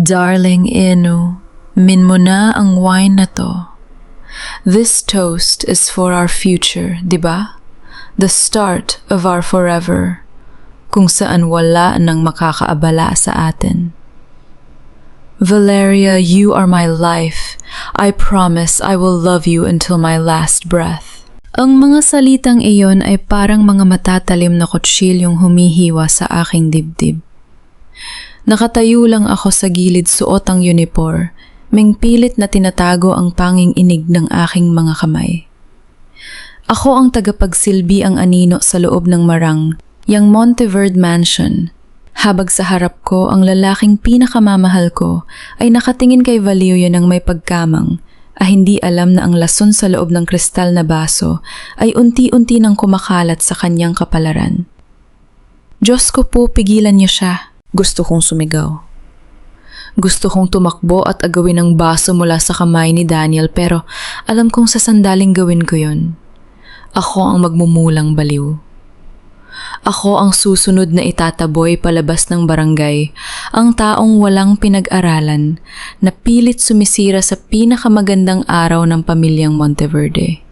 Darling Inu, min mo na ang wine na to. This toast is for our future, di ba? The start of our forever, kung saan wala nang makakaabala sa atin. Valeria, you are my life. I promise I will love you until my last breath. Ang mga salitang iyon ay parang mga matatalim na kutsilyong humihiwa sa aking dibdib. Nakatayo lang ako sa gilid suot ang uniform, pilit na tinatago ang panging inig ng aking mga kamay. Ako ang tagapagsilbi ang anino sa loob ng marang, yang Monteverde Mansion. Habang sa harap ko, ang lalaking pinakamamahal ko ay nakatingin kay Valeria ng may pagkamang, hindi alam na ang lason sa loob ng kristal na baso ay unti-unti nang kumakalat sa kanyang kapalaran. Diyos ko po, pigilan niyo siya. Gusto kong sumigaw. Gusto kong tumakbo at agawin ang baso mula sa kamay ni Daniel pero alam kong sa sandaling gawin ko yun. Ako ang magmumulang baliw. Ako ang susunod na itataboy palabas ng barangay, ang taong walang pinag-aralan na pilit sumisira sa pinakamagandang araw ng pamilyang Monteverde.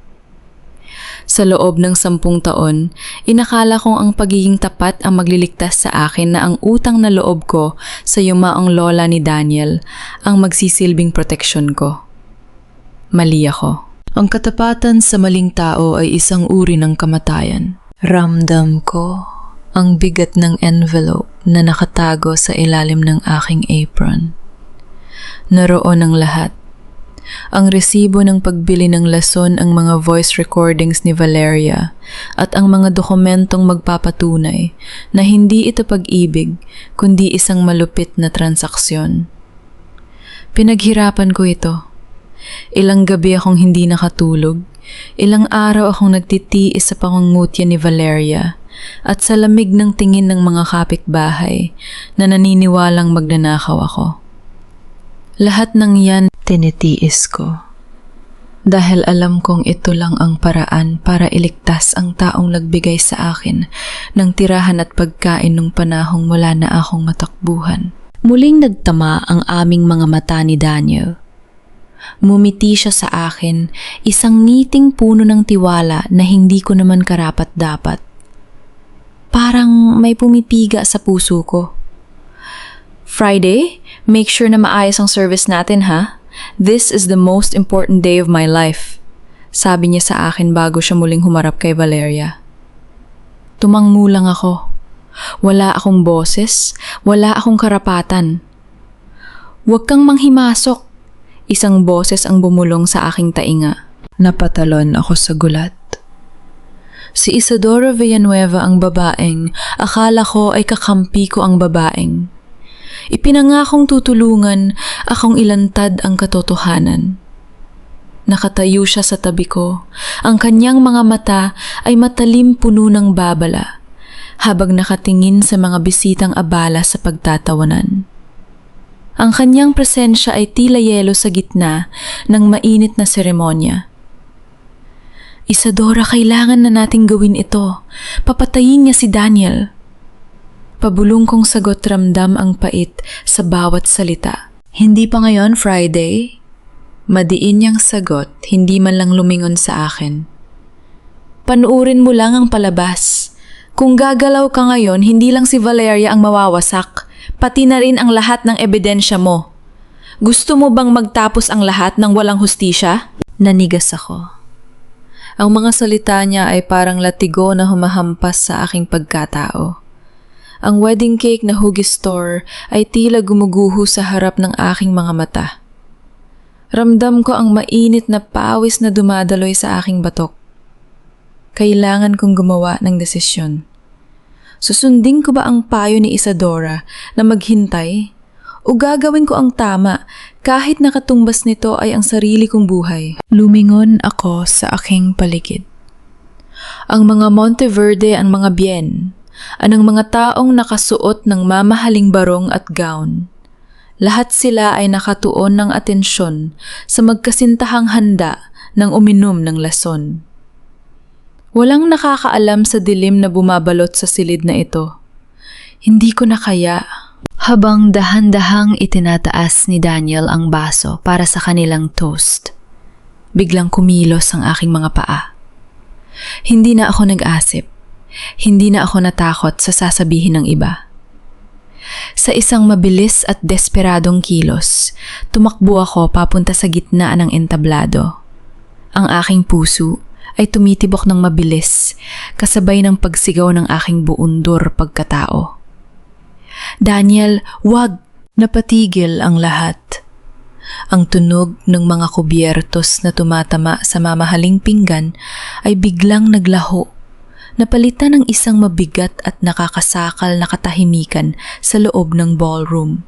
Sa loob ng 10 taon, inakala kong ang pagiging tapat ang magliligtas sa akin na ang utang na loob ko sa yumaong lola ni Daniel ang magsisilbing proteksyon ko. Mali ako. Ang katapatan sa maling tao ay isang uri ng kamatayan. Ramdam ko ang bigat ng envelope na nakatago sa ilalim ng aking apron. Naroon ang lahat. Ang resibo ng pagbili ng lason, ang mga voice recordings ni Valeria, at ang mga dokumentong magpapatunay na hindi ito pag-ibig, kundi isang malupit na transaksyon. Pinaghirapan ko ito. Ilang gabi akong hindi nakatulog, ilang araw akong nagtitiis sa pangungutya ni Valeria, at sa lamig ng tingin ng mga kapitbahay na naniniwalang magnanakaw ako. Lahat ng yan tinitiis ko. Dahil alam kong ito lang ang paraan para iligtas ang taong nagbigay sa akin ng tirahan at pagkain nung panahong wala na akong matakbuhan. Muling nagtama ang aming mga mata ni Daniel. Mumiti siya sa akin, isang ngiting puno ng tiwala na hindi ko naman karapat-dapat. Parang may pumipiga sa puso ko. Friday, make sure na maayos ang service natin ha? This is the most important day of my life. Sabi niya sa akin bago siya muling humarap kay Valeria. Tumangmu lang ako. Wala akong boses, wala akong karapatan. Huwag kang manghimasok. Isang boses ang bumulong sa aking tainga. Napatalon ako sa gulat. Si Isadora Villanueva ang babaeng, akala ko ay kakampi ko ang babaeng. Ipinangakong tutulungan, akong ilantad ang katotohanan. Nakatayo siya sa tabi ko. Ang kanyang mga mata ay matalim puno ng babala, habang nakatingin sa mga bisitang abala sa pagtatawanan. Ang kanyang presensya ay tila yelo sa gitna ng mainit na seremonya. Isadora, kailangan na nating gawin ito. Papatayin niya si Daniel. Pabulong kong sagot, ramdam ang pait sa bawat salita. Hindi pa ngayon, Friday? Madiin niyang sagot, hindi man lang lumingon sa akin. Panuurin mo lang ang palabas. Kung gagalaw ka ngayon, hindi lang si Valeria ang mawawasak, pati na rin ang lahat ng ebidensya mo. Gusto mo bang magtapos ang lahat ng walang hustisya? Nanigas ako. Ang mga salita niya ay parang latigo na humahampas sa aking pagkatao. Ang wedding cake na hugis store ay tila gumuguho sa harap ng aking mga mata. Ramdam ko ang mainit na pawis na dumadaloy sa aking batok. Kailangan kong gumawa ng desisyon. Susundin ko ba ang payo ni Isadora na maghintay? O gagawin ko ang tama kahit nakatumbas nito ay ang sarili kong buhay? Lumingon ako sa aking paligid. Ang mga Monteverde, ang mga bien, anong mga taong nakasuot ng mamahaling barong at gown. Lahat sila ay nakatuon ng atensyon sa magkasintahang handa ng uminom ng lason. Walang nakakaalam sa dilim na bumabalot sa silid na ito. Hindi ko na kaya. Habang dahan-dahang itinataas ni Daniel ang baso para sa kanilang toast, biglang kumilos ang aking mga paa. Hindi na ako nag-asip. Hindi na ako natakot sa sasabihin ng iba. Sa isang mabilis at desperadong kilos, tumakbo ako papunta sa gitna ng entablado. Ang aking puso ay tumitibok ng mabilis kasabay ng pagsigaw ng aking buundur pagkatao. Daniel, wag! Napatigil ang lahat. Ang tunog ng mga kubyertos na tumatama sa mamahaling pinggan ay biglang naglaho, napalitan ng isang mabigat at nakakasakal na katahimikan sa loob ng ballroom.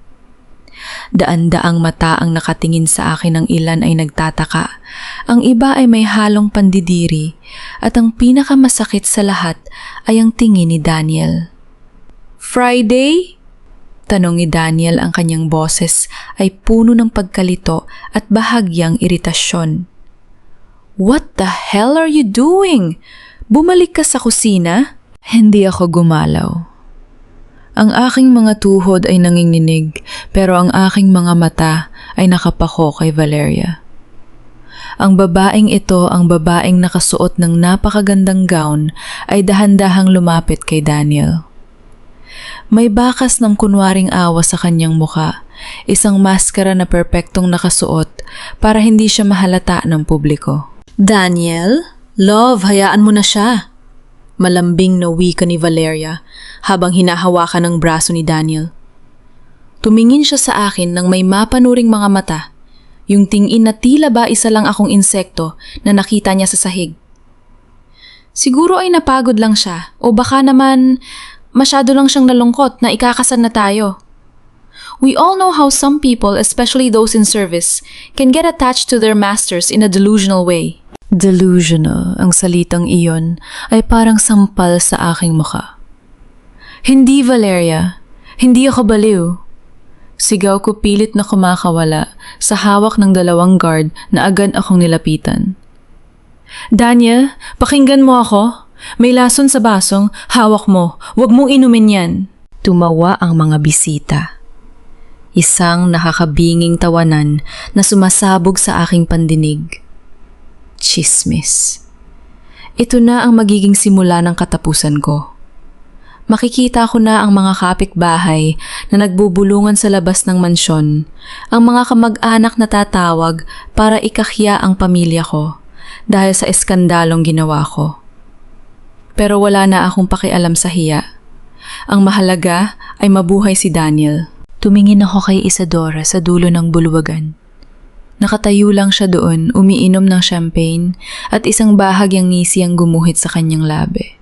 Daan-daang mata ang nakatingin sa akin, ng ilan ay nagtataka, ang iba ay may halong pandidiri, at ang pinakamasakit sa lahat ay ang tingin ni Daniel. "Friday?" Tanong ni Daniel, ang kanyang boses ay puno ng pagkalito at bahagyang iritasyon. "What the hell are you doing? Bumalik ka sa kusina?" Hindi ako gumalaw. Ang aking mga tuhod ay nanginginig, pero ang aking mga mata ay nakapako kay Valeria. Ang babaeng ito, ang babaeng nakasuot ng napakagandang gown, ay dahan-dahang lumapit kay Daniel. May bakas ng kunwaring awa sa kanyang muka, isang maskara na perpektong nakasuot para hindi siya mahalata ng publiko. "Daniel, love, hayaan mo na siya." Malambing na wika ni Valeria habang hinahawakan ng braso ni Daniel. Tumingin siya sa akin ng may mapanuring mga mata, yung tingin na tila ba isa lang akong insekto na nakita niya sa sahig. Siguro ay napagod lang siya o baka naman masyado lang siyang nalungkot na ikakasal na tayo. We all know how some people, especially those in service, can get attached to their masters in a delusional way. Delusional, ang salitang iyon ay parang sampal sa aking mukha. "Hindi, Valeria. Hindi ako baliw." Sigaw ko pilit na kumakawala sa hawak ng dalawang guard na agad akong nilapitan. "Daniel, pakinggan mo ako. May lason sa basong, hawak mo. Huwag mong inumin yan." Tumawa ang mga bisita. Isang nakakabinging tawanan na sumasabog sa aking pandinig. Chismis. Ito na ang magiging simula ng katapusan ko. Makikita ko na ang mga kapitbahay na nagbubulungan sa labas ng mansyon, ang mga kamag-anak na tatawag para ikakya ang pamilya ko dahil sa eskandalong ginawa ko. Pero wala na akong pakialam sa hiya. Ang mahalaga ay mabuhay si Daniel. Tumingin ako kay Isadora sa dulo ng bulwagan. Nakatayo lang siya doon, umiinom ng champagne at isang bahagyang ngisi ang gumuhit sa kanyang labi.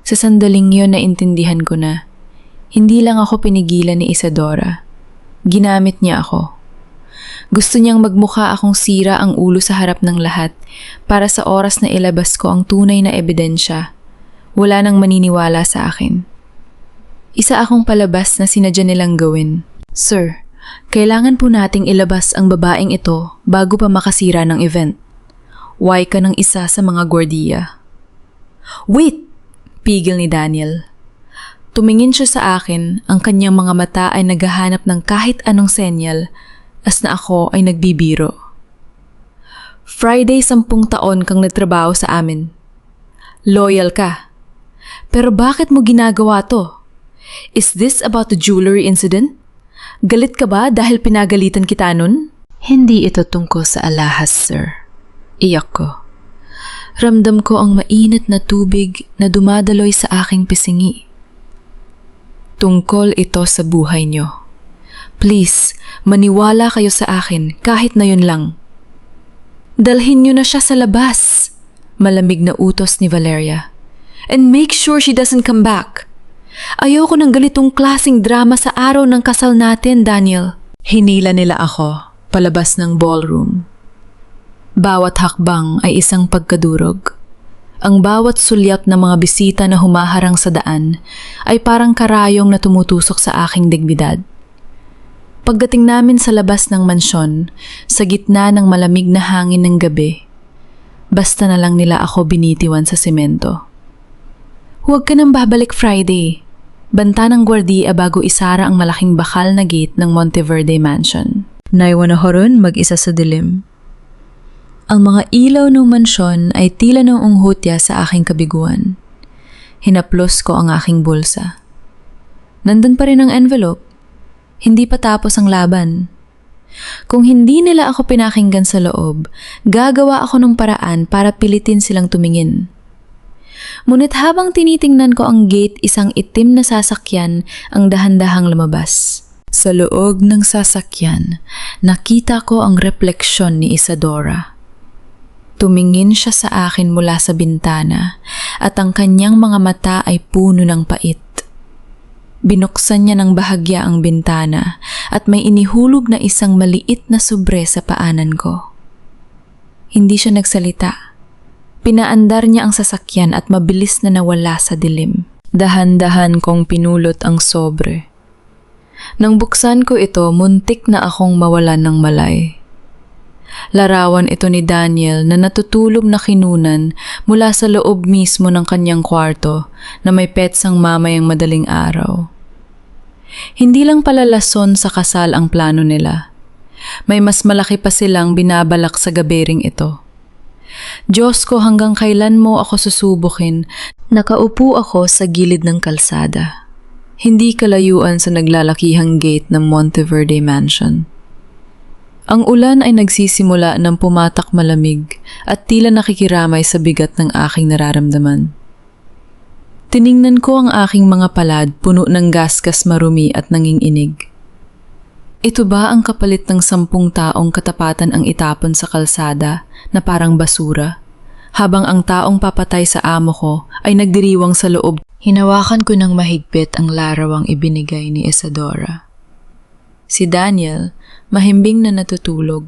Sa sandaling yun naintindihan ko na hindi lang ako pinigilan ni Isadora. Ginamit niya ako. Gusto niyang magmukha akong sira ang ulo sa harap ng lahat para sa oras na ilabas ko ang tunay na ebidensya. Wala nang maniniwala sa akin. Isa akong palabas na sinadya nilang gawin. "Sir, kailangan po nating ilabas ang babaeng ito bago pa makasira ng event." Why ka ng isa sa mga gwardiya. "Wait!" Pigil ni Daniel. Tumingin siya sa akin, ang kanyang mga mata ay naghahanap ng kahit anong senyal as na ako ay nagbibiro. "Friday, 10 taon kang nagtrabaho sa amin. Loyal ka. Pero bakit mo ginagawa to? Is this about the jewelry incident? Galit ka ba dahil pinagalitan kita nun?" "Hindi ito tungkol sa alahas, sir." Iyak ko. Ramdam ko ang mainit na tubig na dumadaloy sa aking pisngi. "Tungkol ito sa buhay niyo. Please, maniwala kayo sa akin kahit na yun lang." "Dalhin niyo na siya sa labas," malamig na utos ni Valeria. "And make sure she doesn't come back. Ayoko ng ganitong klaseng drama sa araw ng kasal natin, Daniel." Hinila nila ako palabas ng ballroom. Bawat hakbang ay isang pagkadurog. Ang bawat sulyap ng mga bisita na humaharang sa daan ay parang karayong na tumutusok sa aking dignidad. Pagdating namin sa labas ng mansyon, sa gitna ng malamig na hangin ng gabi, basta na lang nila ako binitiwan sa semento. "Huwag ka nang babalik, Friday. Banta ng gwardiya bago isara ang malaking bakal na gate ng Monteverde Mansion. Naiwan ako ron mag-isa sa dilim. Ang mga ilaw ng mansyon ay tila ng unghutya sa aking kabiguan. Hinaplos ko ang aking bulsa. Nandun pa rin ang envelope. Hindi pa tapos ang laban. Kung hindi nila ako pinakinggan sa loob, gagawa ako ng paraan para pilitin silang tumingin. Ngunit habang tinitingnan ko ang gate, isang itim na sasakyan ang dahan-dahang lumabas. Sa loob ng sasakyan, nakita ko ang refleksyon ni Isadora. Tumingin siya sa akin mula sa bintana at ang kanyang mga mata ay puno ng pait. Binuksan niya ng bahagya ang bintana at may inihulog na isang maliit na sobre sa paanan ko. Hindi siya nagsalita. Pinaandar niya ang sasakyan at mabilis na nawala sa dilim. Dahan-dahan kong pinulot ang sobre. Nang buksan ko ito, muntik na akong mawalan ng malay. Larawan ito ni Daniel na natutulog na kinunan mula sa loob mismo ng kanyang kwarto na may petsang mamayang madaling araw. Hindi lang pala lason sa kasal ang plano nila. May mas malaki pa silang binabalak sa gabering ito. Diyos ko, hanggang kailan mo ako susubukin? Nakaupo ako sa gilid ng kalsada. Hindi kalayuan sa naglalakihang gate ng Monteverde Mansion. Ang ulan ay nagsisimula ng pumatak malamig at tila nakikiramay sa bigat ng aking nararamdaman. Tiningnan ko ang aking mga palad, puno ng gasgas marumi at nanginginig. Ito ba ang kapalit ng 10 taong katapatan ang itapon sa kalsada na parang basura? Habang ang taong papatay sa amo ko ay nagdiriwang sa loob, hinawakan ko ng mahigpit ang larawang ibinigay ni Isadora. Si Daniel, mahimbing na natutulog.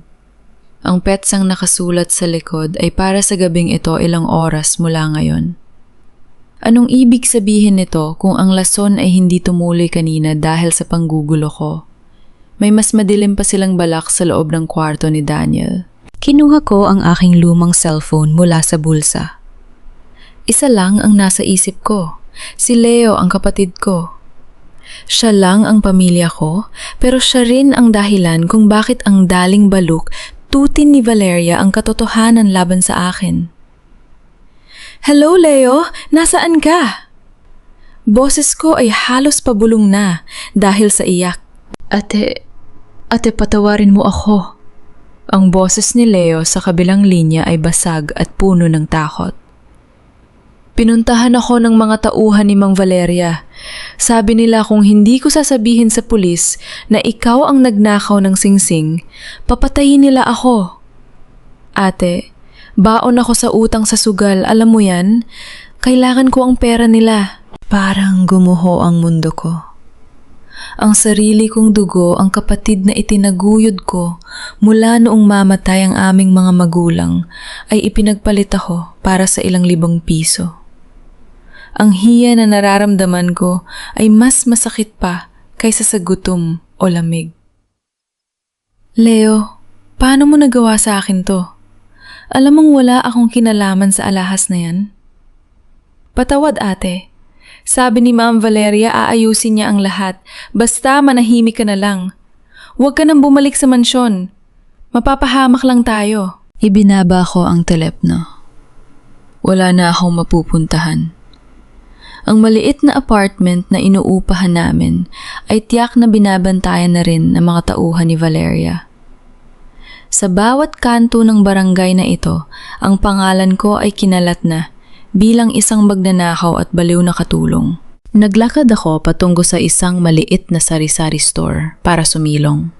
Ang petsang nakasulat sa likod ay para sa gabing ito ilang oras mula ngayon. Anong ibig sabihin nito kung ang lason ay hindi tumuloy kanina dahil sa panggugulo ko? May mas madilim pa silang balak sa loob ng kwarto ni Daniel. Kinuha ko ang aking lumang cellphone mula sa bulsa. Isa lang ang nasa isip ko, si Leo ang kapatid ko. Siya lang ang pamilya ko, pero siya rin ang dahilan kung bakit ang daling baluk tutin ni Valeria ang katotohanan laban sa akin. Hello Leo, nasaan ka? Boses ko ay halos pabulong na dahil sa iyak. Ate patawarin mo ako. Ang boses ni Leo sa kabilang linya ay basag at puno ng takot. Pinuntahan ako ng mga tauhan ni Mang Valeria. Sabi nila kung hindi ko sasabihin sa pulis na ikaw ang nagnakaw ng singsing, papatayin nila ako. Ate, baon ako sa utang sa sugal, alam mo yan? Kailangan ko ang pera nila. Parang gumuho ang mundo ko. Ang sarili kong dugo, ang kapatid na itinaguyod ko mula noong mamatay ang aming mga magulang, ay ipinagpalit ako para sa ilang libong piso. Ang hiya na nararamdaman ko ay mas masakit pa kaysa sa gutom o lamig. Leo, paano mo nagawa sa akin to? Alam mong wala akong kinalaman sa alahas na yan? Patawad ate. Sabi ni Ma'am Valeria aayusin niya ang lahat, basta manahimik ka na lang. Huwag ka nang bumalik sa mansyon. Mapapahamak lang tayo. Ibinaba ko ang telepno. Wala na akong mapupuntahan. Ang maliit na apartment na inuupahan namin ay tiyak na binabantayan na rin ng mga tauhan ni Valeria. Sa bawat kanto ng barangay na ito, ang pangalan ko ay kinalat na bilang isang magnanakaw at baliw na katulong. Naglakad ako patungo sa isang maliit na sari-sari store para sumilong.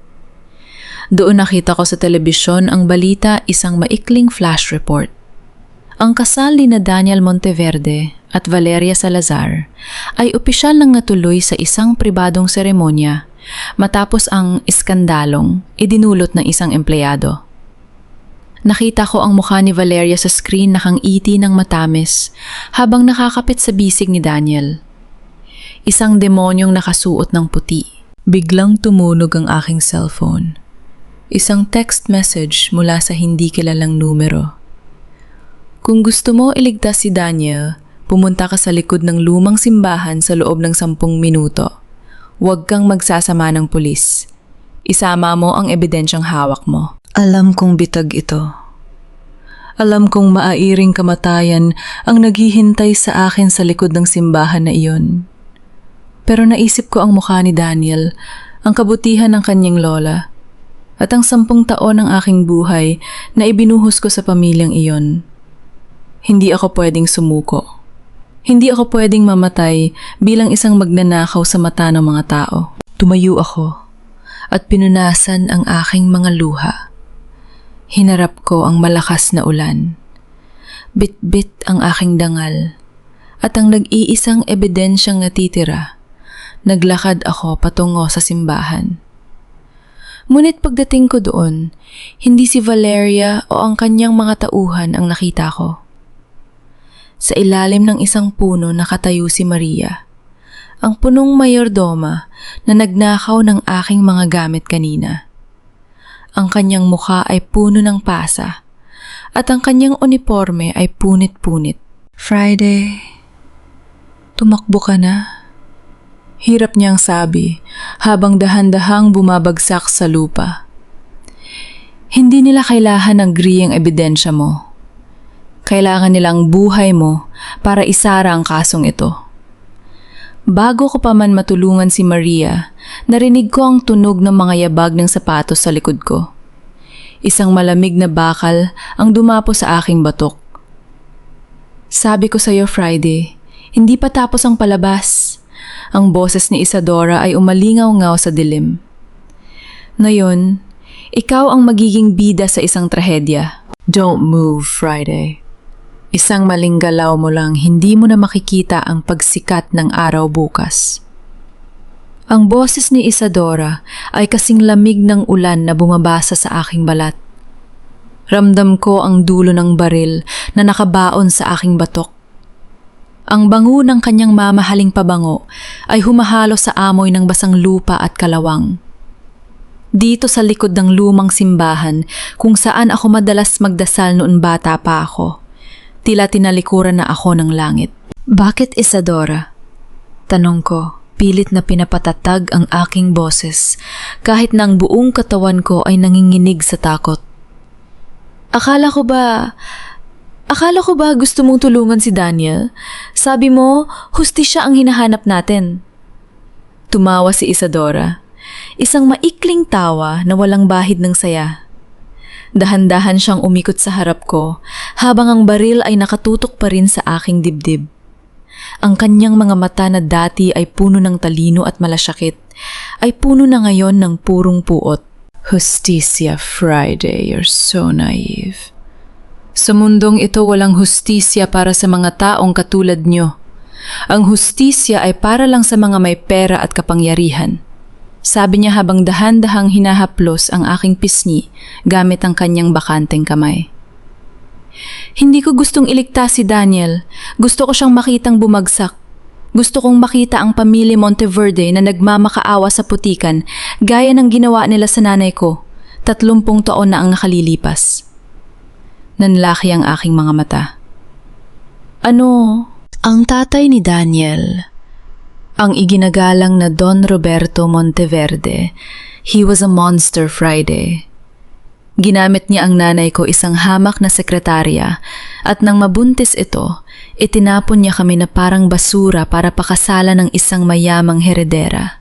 Doon nakita ko sa telebisyon ang balita, isang maikling flash report. Ang kasal ni Daniel Monteverde at Valeria Salazar ay opisyal nang natuloy sa isang pribadong seremonya matapos ang iskandalong idinulot ng isang empleyado. Nakita ko ang mukha ni Valeria sa screen na kang-iti ng matamis habang nakakapit sa bisig ni Daniel. Isang demonyong nakasuot ng puti. Biglang tumunog ang aking cellphone. Isang text message mula sa hindi kilalang numero. Kung gusto mo iligtas si Daniel, pumunta ka sa likod ng lumang simbahan sa loob ng 10 minuto. Huwag kang magsasama ng pulis. Isama mo ang ebidensyang hawak mo. Alam kong bitag ito. Alam kong maairing kamatayan ang naghihintay sa akin sa likod ng simbahan na iyon. Pero naisip ko ang mukha ni Daniel, ang kabutihan ng kanyang lola, at ang 10 taon ng aking buhay na ibinuhos ko sa pamilyang iyon. Hindi ako pwedeng sumuko. Hindi ako pwedeng mamatay bilang isang magnanakaw sa mata ng mga tao. Tumayo ako at pinunasan ang aking mga luha. Hinarap ko ang malakas na ulan. Bit-bit ang aking dangal at ang nag-iisang ebidensyang natitira. Naglakad ako patungo sa simbahan. Ngunit pagdating ko doon, hindi si Valeria o ang kanyang mga tauhan ang nakita ko. Sa ilalim ng isang puno nakatayo si Maria, ang punong mayordoma na nagnakaw ng aking mga gamit kanina. Ang kanyang mukha ay puno ng pasa at ang kanyang uniforme ay punit-punit. Friday, tumakbo ka na. Hirap niyang sabi habang dahan-dahang bumabagsak sa lupa. Hindi nila kailangan ng griyeng ebidensya mo. Kailangan nilang buhay mo para isara ang kasong ito. Bago ko pa man matulungan si Maria, narinig ko ang tunog ng mga yabag ng sapatos sa likod ko. Isang malamig na bakal ang dumapo sa aking batok. Sabi ko sa iyo, Friday, hindi pa tapos ang palabas. Ang boses ni Isadora ay umalingaw-ngaw sa dilim. Ngayon, ikaw ang magiging bida sa isang trahedya. Don't move, Friday. Isang maling galaw mo lang, hindi mo na makikita ang pagsikat ng araw bukas. Ang boses ni Isadora ay kasing lamig ng ulan na bumabasa sa aking balat. Ramdam ko ang dulo ng baril na nakabaon sa aking batok. Ang bango ng kanyang mamahaling pabango ay humahalo sa amoy ng basang lupa at kalawang. Dito sa likod ng lumang simbahan kung saan ako madalas magdasal noon bata pa ako, tila tinalikuran na ako ng langit. Bakit Isadora? Tanong ko, pilit na pinapatatag ang aking boses kahit na ang buong katawan ko ay nanginginig sa takot. Akala ko ba gusto mong tulungan si Daniel? Sabi mo, hustisya ang hinahanap natin. Tumawa si Isadora. Isang maikling tawa na walang bahid ng saya. Dahan-dahan siyang umikot sa harap ko habang ang baril ay nakatutok pa rin sa aking dibdib. Ang kanyang mga mata na dati ay puno ng talino at malasyakit ay puno na ngayon ng purong puot. Justicia, Friday, you're so naive. Sa mundong ito walang hustisya para sa mga taong katulad nyo. Ang hustisya ay para lang sa mga may pera at kapangyarihan. Sabi niya habang dahan-dahang hinahaplos ang aking pisngi gamit ang kanyang bakanteng kamay. Hindi ko gustong iligtas si Daniel. Gusto ko siyang makitang bumagsak. Gusto kong makita ang pamilya Monteverde na nagmamakaawa sa putikan gaya ng ginawa nila sa nanay ko. 30 taon na ang nakalilipas. Nanlaki ang aking mga mata. Ano? Ang tatay ni Daniel, ang iginagalang na Don Roberto Monteverde, he was a monster, Friday. Ginamit niya ang nanay ko isang hamak na sekretarya at nang mabuntis ito, itinapon niya kami na parang basura para pakasalan ng isang mayamang heredera.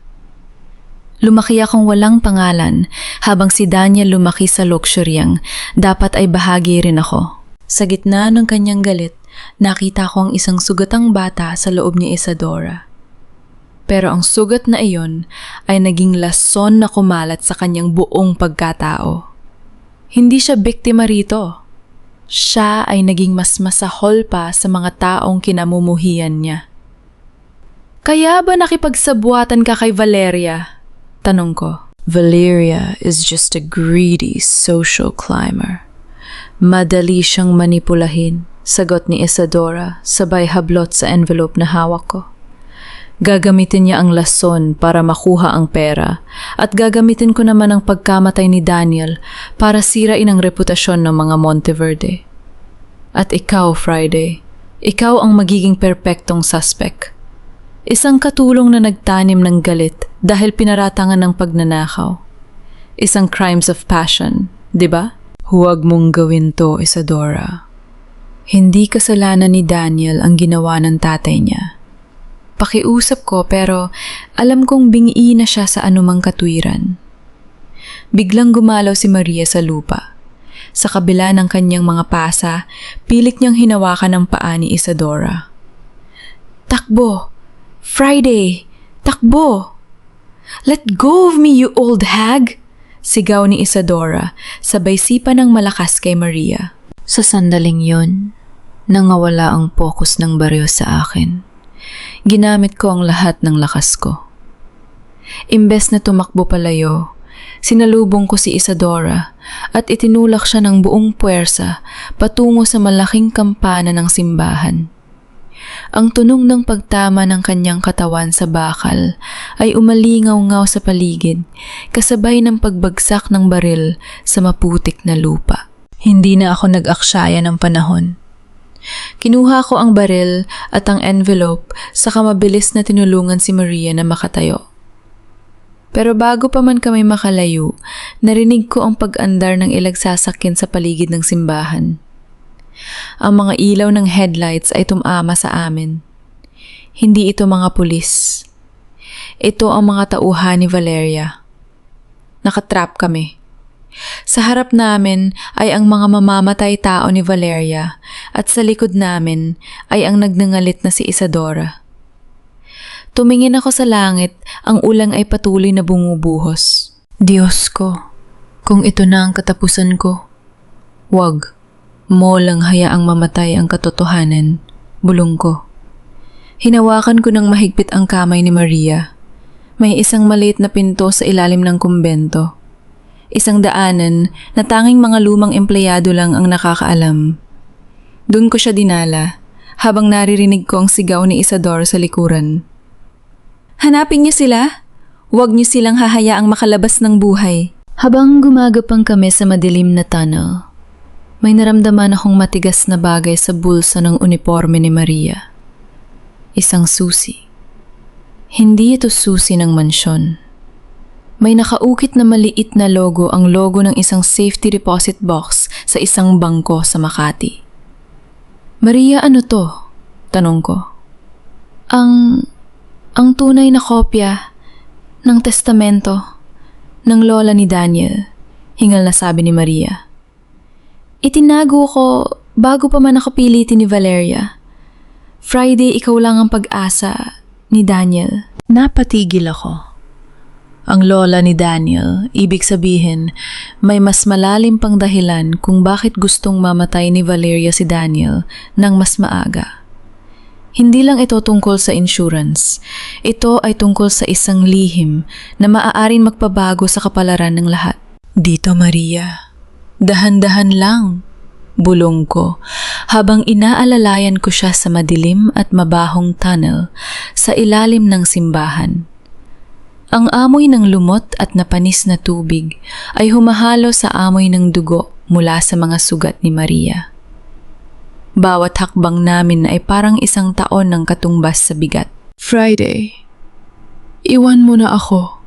Lumaki akong walang pangalan habang si Daniel lumaki sa luxuryang dapat ay bahagi rin ako. Sa gitna ng kanyang galit, nakita ko ang isang sugatang bata sa loob ni Isadora. Pero ang sugat na iyon ay naging lason na kumalat sa kanyang buong pagkatao. Hindi siya biktima rito. Siya ay naging mas masahol pa sa mga taong kinamumuhian niya. Kaya ba nakipagsabuatan ka kay Valeria? Tanong ko. Valeria is just a greedy social climber. Madali siyang manipulahin, sagot ni Isadora sabay hablot sa envelope na hawak ko. Gagamitin niya ang lason para makuha ang pera at gagamitin ko naman ang pagkamatay ni Daniel para sirain ang reputasyon ng mga Monteverde. At ikaw, Friday, Ikaw ang magiging perpektong suspect. Isang katulong na nagtanim ng galit dahil pinaratangan ng pagnanakaw. Isang crimes of passion, di ba? Huwag mong gawin to, Isadora. Hindi kasalanan ni Daniel ang ginawa ng tatay niya. Pakiusap ko pero alam kong bingi na siya sa anumang katwiran. Biglang gumalaw si Maria sa lupa. Sa kabila ng kanyang mga pasa, pilit niyang hinawakan ang paa ni Isadora. Takbo! Friday! Takbo! Let go of me, you old hag! Sigaw ni Isadora, sabay sipa ng malakas kay Maria. Sa sandaling yun, nangawala ang pokus ng baryo sa akin. Ginamit ko ang lahat ng lakas ko. Imbes na tumakbo palayo, sinalubong ko si Isadora at itinulak siya ng buong puwersa patungo sa malaking kampana ng simbahan. Ang tunog ng pagtama ng kanyang katawan sa bakal ay umalingaw-ngaw sa paligid, kasabay ng pagbagsak ng baril sa maputik na lupa. Hindi na ako nag-aksyaya ng panahon. Kinuha ko ang baril at ang envelope saka mabilis na tinulungan si Maria na makatayo. Pero bago pa man kami makalayo, narinig ko ang pag-andar ng ilagsasakyan sa paligid ng simbahan. Ang mga ilaw ng headlights ay tumama sa amin. Hindi ito mga pulis. Ito ang mga tauhan ni Valeria. Nakatrap kami. Sa harap namin ay ang mga mamamatay tao ni Valeria at sa likod namin ay ang nagnangalit na si Isadora. Tumingin ako sa langit, ang ulan ay patuloy na bumubuhos. Diyos ko, kung ito na ang katapusan ko, wag mo lang hayaang mamatay ang katotohanan, bulong ko. Hinawakan ko ng mahigpit ang kamay ni Maria. May isang maliit na pinto sa ilalim ng kumbento. Isang daanan na tanging mga lumang empleyado lang ang nakakaalam. Doon ko siya dinala, habang naririnig ko ang sigaw ni Isadora sa likuran. Hanapin niyo sila! Huwag niyo silang hahayaang makalabas ng buhay. Habang gumagapang kami sa madilim na tunnel, may naramdaman akong matigas na bagay sa bulsa ng uniforme ni Maria. Isang susi. Hindi ito susi ng mansyon. May nakaukit na maliit na logo, ang logo ng isang safety deposit box sa isang bangko sa Makati. Maria, ano to? Tanong ko. Ang tunay na kopya ng testamento ng lola ni Daniel, hingal na sabi ni Maria. Itinago ko bago pa man ako pilitin ni Valeria. Friday, ikaw lang ang pag-asa ni Daniel. Napatigil ako. Ang lola ni Daniel, ibig sabihin, may mas malalim pang dahilan kung bakit gustong mamatay ni Valeria si Daniel nang mas maaga. Hindi lang ito tungkol sa insurance. Ito ay tungkol sa isang lihim na maaaring magpabago sa kapalaran ng lahat. Dito, Maria. Dahan-dahan lang, bulong ko, habang inaalalayan ko siya sa madilim at mabahong tunnel sa ilalim ng simbahan. Ang amoy ng lumot at napanis na tubig ay humahalo sa amoy ng dugo mula sa mga sugat ni Maria. Bawat hakbang namin ay parang isang taon ng katumbas sa bigat. Friday, iwan mo na ako.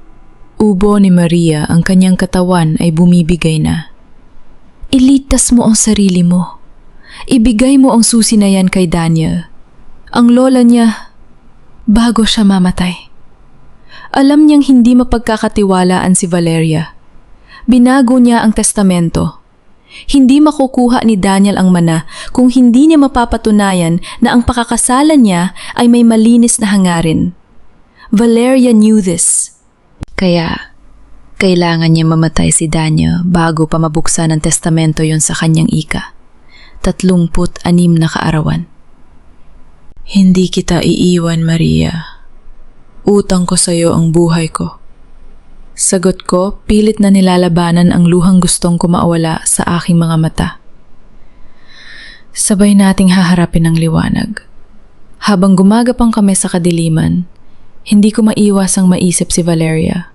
Ubo ni Maria, ang kanyang katawan ay bumibigay na. Ilitas mo ang sarili mo. Ibigay mo ang susi na yan kay Daniel. Ang lola niya, bago siya mamatay. Alam niyang hindi mapagkakatiwalaan si Valeria. Binago niya ang testamento. Hindi makukuha ni Daniel ang mana kung hindi niya mapapatunayan na ang pakakasalan niya ay may malinis na hangarin. Valeria knew this. Kaya kailangan niya mamatay si Daniel bago pa mabuksan ang testamento yon sa kanyang ika. 36 na kaarawan. Hindi kita iiwan, Maria. Utang ko sa iyo ang buhay ko. Sagot ko, pilit na nilalabanan ang luhang gustong kumawala sa aking mga mata. Sabay nating haharapin ang liwanag. Habang gumagapang kami sa kadiliman, hindi ko maiwasang maisip si Valeria.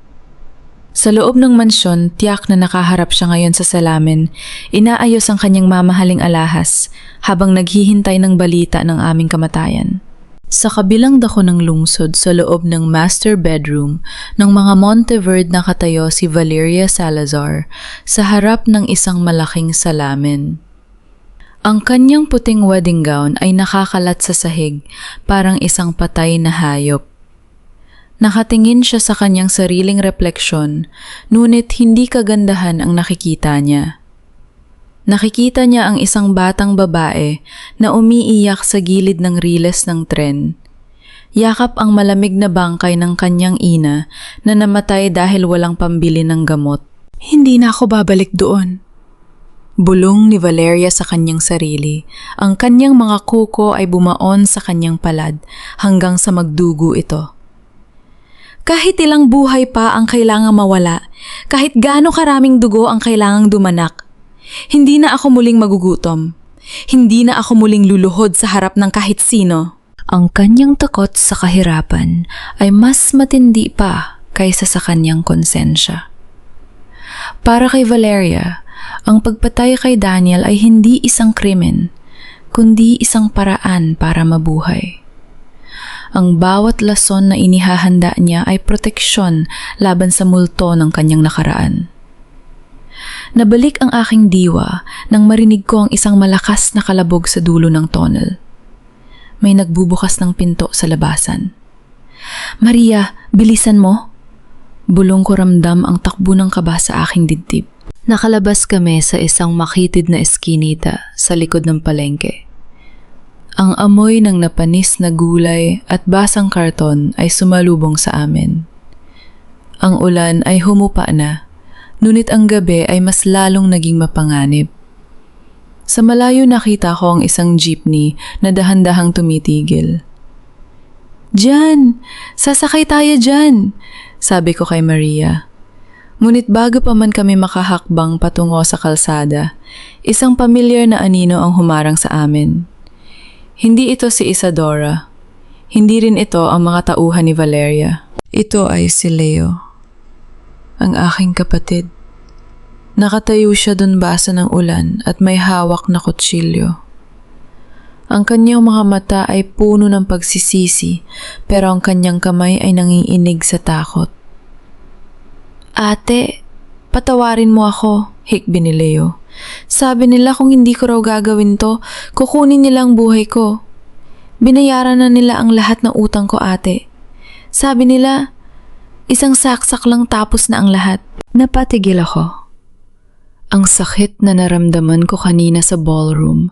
Sa loob ng mansyon, tiyak na nakaharap siya ngayon sa salamin. Inaayos ang kanyang mamahaling alahas habang naghihintay ng balita ng aming kamatayan. Sa kabilang dako ng lungsod sa loob ng master bedroom ng mga Monteverde nakatayo si Valeria Salazar sa harap ng isang malaking salamin. Ang kanyang puting wedding gown ay nakakalat sa sahig parang isang patay na hayop. Nakatingin siya sa kanyang sariling refleksyon, ngunit hindi kagandahan ang nakikita niya. Nakikita niya ang isang batang babae na umiiyak sa gilid ng riles ng tren. Yakap ang malamig na bangkay ng kanyang ina na namatay dahil walang pambili ng gamot. Hindi na ako babalik doon. Bulong ni Valeria sa kanyang sarili. Ang kanyang mga kuko ay bumaon sa kanyang palad hanggang sa magdugo ito. Kahit ilang buhay pa ang kailangang mawala, kahit gaano karaming dugo ang kailangang dumanak, hindi na ako muling magugutom. Hindi na ako muling luluhod sa harap ng kahit sino. Ang kanyang takot sa kahirapan ay mas matindi pa kaysa sa kanyang konsensya. Para kay Valeria, ang pagpatay kay Daniel ay hindi isang krimen, kundi isang paraan para mabuhay. Ang bawat lason na inihahanda niya ay proteksyon laban sa multo ng kanyang nakaraan. Nabalik ang aking diwa nang marinig ko ang isang malakas na kalabog sa dulo ng tunnel. May nagbubukas ng pinto sa labasan. "Maria, bilisan mo!" Bulong ko, ramdam ang takbo ng kaba sa aking dibdib. Nakalabas kami sa isang makitid na eskinita sa likod ng palengke. Ang amoy ng napanis na gulay at basang karton ay sumalubong sa amin. Ang ulan ay humupa na, ngunit ang gabi ay mas lalong naging mapanganib. Sa malayo nakita ko ang isang jeepney na dahan-dahang tumitigil. "Diyan! Sasakay tayo diyan!" sabi ko kay Maria. Ngunit bago pa man kami makahakbang patungo sa kalsada, isang pamilyar na anino ang humarang sa amin. Hindi ito si Isadora. Hindi rin ito ang mga tauhan ni Valeria. Ito ay si Leo, ang aking kapatid. Nakatayo siya dun basa ng ulan at may hawak na kutsilyo. Ang kanyang mga mata ay puno ng pagsisisi, pero ang kanyang kamay ay nangiinig sa takot. "Ate, patawarin mo ako," hikbi ni Leo. "Sabi nila kung hindi ko raw gagawin to, kukunin nila ang buhay ko. Binayaran na nila ang lahat ng utang ko, ate. Sabi nila, isang saksak lang tapos na ang lahat." Napatigil ako. Ang sakit na naramdaman ko kanina sa ballroom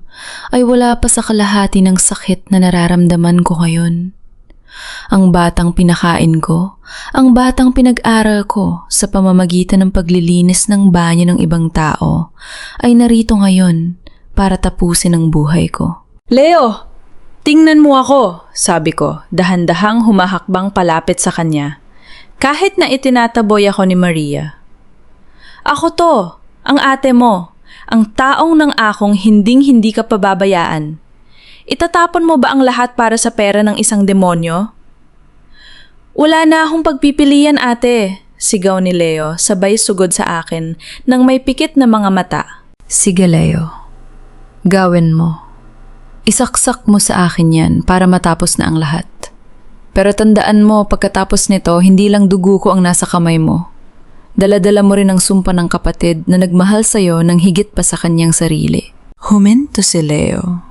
ay wala pa sa kalahati ng sakit na nararamdaman ko ngayon. Ang batang pinakain ko, ang batang pinag-aral ko sa pamamagitan ng paglilinis ng banyo ng ibang tao, ay narito ngayon para tapusin ang buhay ko. "Leo, tingnan mo ako," sabi ko, dahan-dahang humahakbang palapit sa kanya. Kahit na itinataboy ako ni Maria. "Ako to, ang ate mo, ang taong nang akong hinding-hindi ka pababayaan. Itatapon mo ba ang lahat para sa pera ng isang demonyo?" "Wala na akong pagpipilian, ate," sigaw ni Leo, sabay sugod sa akin nang may pikit na mga mata. "Sige, Leo. Gawin mo. Isaksak mo sa akin yan para matapos na ang lahat. Pero tandaan mo, pagkatapos nito, hindi lang dugo ko ang nasa kamay mo. Dala-dala mo rin ang sumpa ng kapatid na nagmahal sa'yo ng higit pa sa kanyang sarili." Huminto si Leo.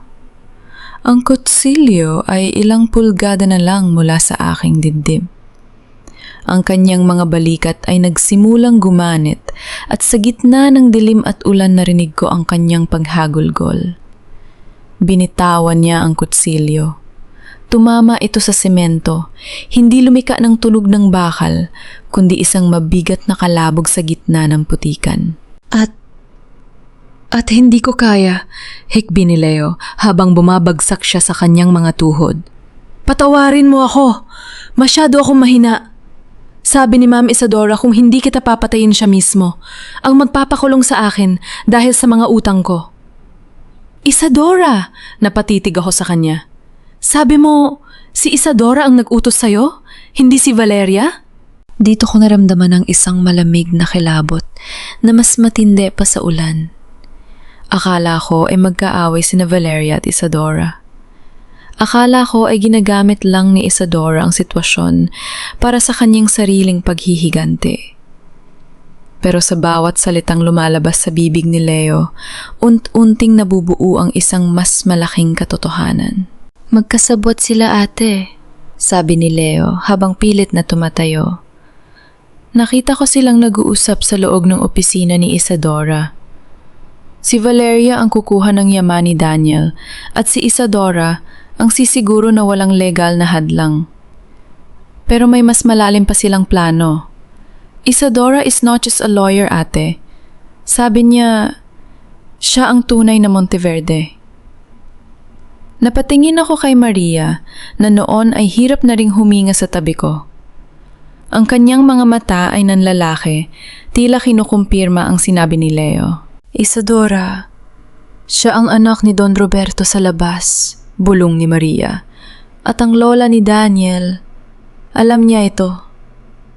Ang kutsilyo ay ilang pulgada na lang mula sa aking dibdib. Ang kanyang mga balikat ay nagsimulang gumanit at sa gitna ng dilim at ulan narinig ko ang kanyang paghagulgol. Binitawan niya ang kutsilyo. Tumama ito sa semento, hindi lumika ng tunog ng bakal, kundi isang mabigat na kalabog sa gitna ng putikan. At hindi ko kaya, hikbi ni Leo habang bumabagsak siya sa kanyang mga tuhod. "Patawarin mo ako! Masyado akong mahina. Sabi ni Ma'am Isadora kung hindi kita papatayin siya mismo, ang magpapakulong sa akin dahil sa mga utang ko." "Isadora!" Napatitig ako sa kanya. "Sabi mo, si Isadora ang nag-utos sa'yo? Hindi si Valeria?" Dito ko naramdaman ang isang malamig na kilabot na mas matindi pa sa ulan. Akala ko ay magkaaway sina Valeria at Isadora. Akala ko ay ginagamit lang ni Isadora ang sitwasyon para sa kanyang sariling paghihigante. Pero sa bawat salitang lumalabas sa bibig ni Leo, unting nabubuo ang isang mas malaking katotohanan. Magkasabwat sila ate, sabi ni Leo habang pilit na tumatayo. Nakita ko silang nag-uusap sa loob ng opisina ni Isadora. Si Valeria ang kukuha ng yaman ni Daniel at si Isadora ang sisiguro na walang legal na hadlang. Pero may mas malalim pa silang plano. Isadora is not just a lawyer ate. Sabi niya, siya ang tunay na Monteverde. Napatingin ako kay Maria na noon ay hirap na ring huminga sa tabi ko. Ang kanyang mga mata ay nanlalaki, tila kinukumpirma ang sinabi ni Leo. Isadora, siya ang anak ni Don Roberto sa labas, bulong ni Maria. At ang lola ni Daniel, alam niya ito.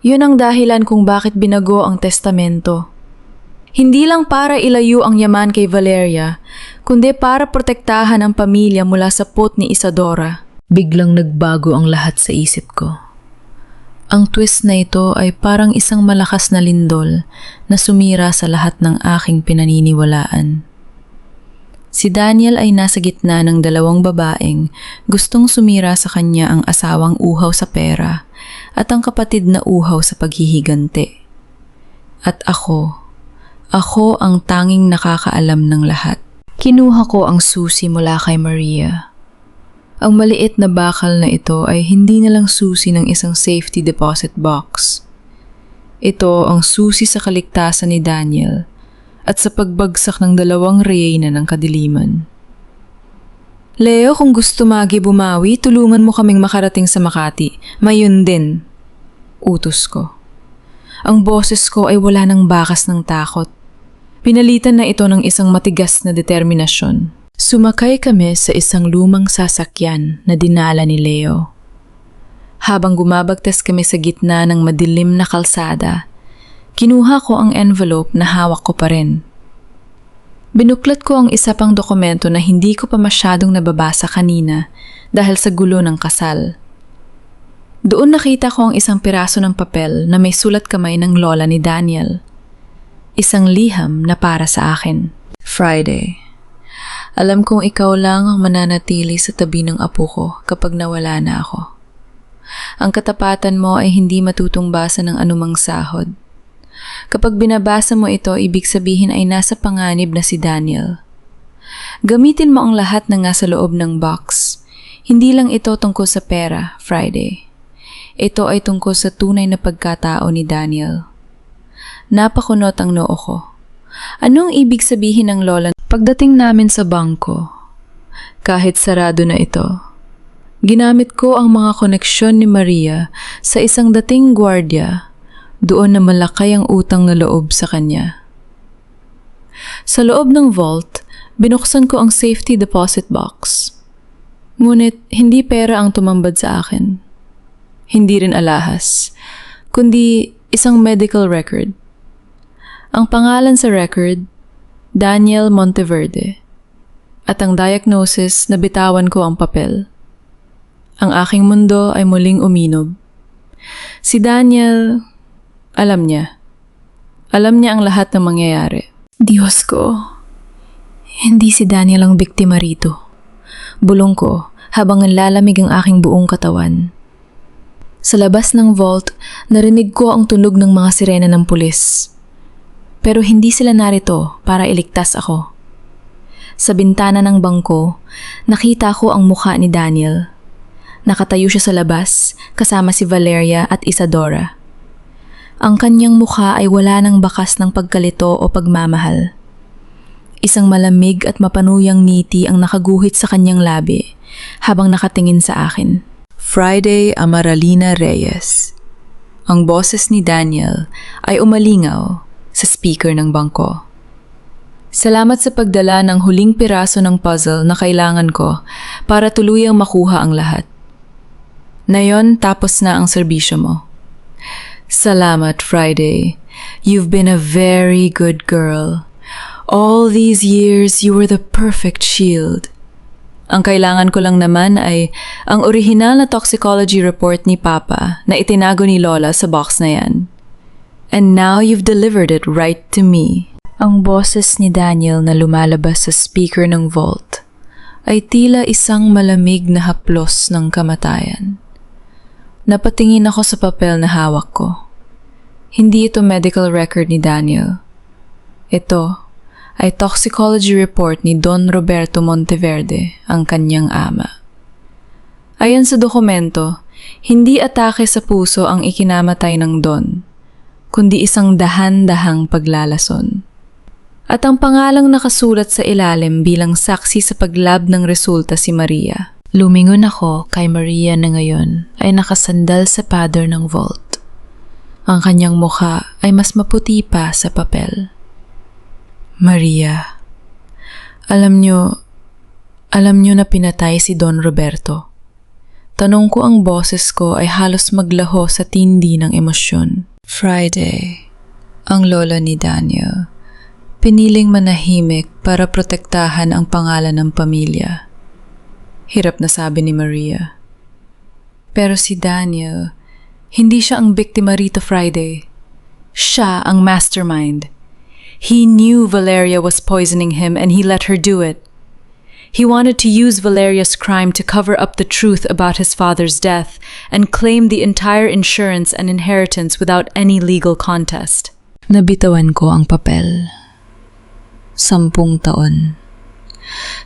Yun ang dahilan kung bakit binago ang testamento. Hindi lang para ilayo ang yaman kay Valeria, kundi para protektahan ang pamilya mula sa pot ni Isadora. Biglang nagbago ang lahat sa isip ko. Ang twist na ito ay parang isang malakas na lindol na sumira sa lahat ng aking pinaniniwalaan. Si Daniel ay nasa gitna ng dalawang babaeng gustong sumira sa kanya ang asawang uhaw sa pera at ang kapatid na uhaw sa paghihigante. At ako ang tanging nakakaalam ng lahat. Kinuha ko ang susi mula kay Maria. Ang maliit na bakal na ito ay hindi na lang susi ng isang safety deposit box. Ito ang susi sa kaligtasan ni Daniel at sa pagbagsak ng dalawang reyna ng kadiliman. Leo, kung gusto bumawi, tulungan mo kaming makarating sa Makati. Mayon din, utos ko. Ang boses ko ay wala ng bakas ng takot. Pinalitan na ito ng isang matigas na determinasyon. Sumakay kami sa isang lumang sasakyan na dinala ni Leo. Habang gumabagtas kami sa gitna ng madilim na kalsada, kinuha ko ang envelope na hawak ko pa rin. Binuklat ko ang isa pang dokumento na hindi ko pa masyadong nababasa kanina dahil sa gulo ng kasal. Doon nakita ko ang isang piraso ng papel na may sulat kamay ng lola ni Daniel. Isang liham na para sa akin. Friday. Alam kong ikaw lang ang mananatili sa tabi ng apo ko kapag nawala na ako. Ang katapatan mo ay hindi matutungbasan ng anumang sahod. Kapag binabasa mo ito, ibig sabihin ay nasa panganib na si Daniel. Gamitin mo ang lahat na nga sa loob ng box. Hindi lang ito tungkol sa pera, Friday. Ito ay tungkol sa tunay na pagkatao ni Daniel. Napakunot ang noo ko. Anong ibig sabihin ng lola? Pagdating namin sa bangko, kahit sarado na ito, ginamit ko ang mga koneksyon ni Maria sa isang dating gwardiya, doon na malakay ang utang na loob sa kanya. Sa loob ng vault, binuksan ko ang safety deposit box. Ngunit hindi pera ang tumambad sa akin. Hindi rin alahas, kundi isang medical record. Ang pangalan sa record, Daniel Monteverde, at ang diagnosis na bitawan ko ang papel. Ang aking mundo ay muling uminob. Si Daniel, alam niya. Alam niya ang lahat ng mangyayari. Diyos ko, hindi si Daniel ang biktima rito. Bulong ko habang nanlalamig ang aking buong katawan. Sa labas ng vault, narinig ko ang tunog ng mga sirena ng pulis. Pero hindi sila narito para iligtas ako. Sa bintana ng bangko, nakita ko ang mukha ni Daniel. Nakatayo siya sa labas, kasama si Valeria at Isadora. Ang kanyang mukha ay wala ng bakas ng pagkalito o pagmamahal. Isang malamig at mapanuyang ngiti ang nakaguhit sa kanyang labi habang nakatingin sa akin. Friday Amaralina Reyes. Ang boses ni Daniel ay umalingaw sa speaker ng bangko. Salamat sa pagdala ng huling piraso ng puzzle na kailangan ko para tuluyang makuha ang lahat. Ngayon, tapos na ang serbisyo mo. Salamat, Friday. You've been a very good girl. All these years, you were the perfect shield. Ang kailangan ko lang naman ay ang orihinal na toxicology report ni Papa na itinago ni Lola sa box na yan. And now you've delivered it right to me. Ang boses ni Daniel na lumalabas sa speaker ng vault ay tila isang malamig na haplos ng kamatayan. Napatingin ako sa papel na hawak ko. Hindi ito medical record ni Daniel. Ito ay toxicology report ni Don Roberto Monteverde, ang kanyang ama. Ayon sa dokumento, hindi atake sa puso ang ikinamatay ng Don, kundi isang dahan-dahang paglalason. At ang pangalang nakasulat sa ilalim bilang saksi sa paglab ng resulta si Maria. Lumingon ako kay Maria na ngayon ay nakasandal sa pader ng vault. Ang kanyang mukha ay mas maputi pa sa papel. Maria, alam nyo na pinatay si Don Roberto. Tanong ko, ang boses ko ay halos maglaho sa tindi ng emosyon. Friday, ang lola ni Daniel, piniling manahimik para protektahan ang pangalan ng pamilya. Hirap na sabi ni Maria. Pero si Daniel, hindi siya ang biktima rito, Friday. Siya ang mastermind. He knew Valeria was poisoning him and he let her do it. He wanted to use Valeria's crime to cover up the truth about his father's death and claim the entire insurance and inheritance without any legal contest. Nabitawan ko ang papel. 10 taon.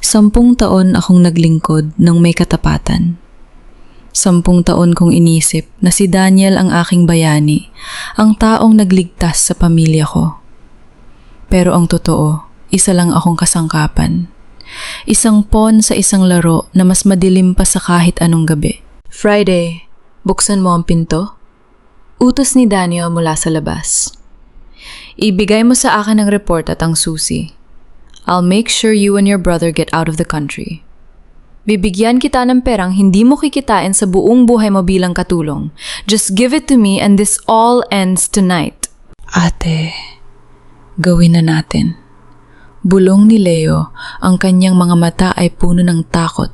10 taon akong naglingkod ng may katapatan. 10 taon kong inisip na si Daniel ang aking bayani, ang taong nagligtas sa pamilya ko. Pero ang totoo, isa lang akong kasangkapan. Isang pawn sa isang laro na mas madilim pa sa kahit anong gabi. Friday, buksan mo ang pinto. Utos ni Daniel mula sa labas. Ibigay mo sa akin ang report at ang susi. I'll make sure you and your brother get out of the country. Bibigyan kita ng perang hindi mo kikitain sa buong buhay mo bilang katulong. Just give it to me and this all ends tonight. Ate, gawin na natin. Bulong ni Leo, ang kanyang mga mata ay puno ng takot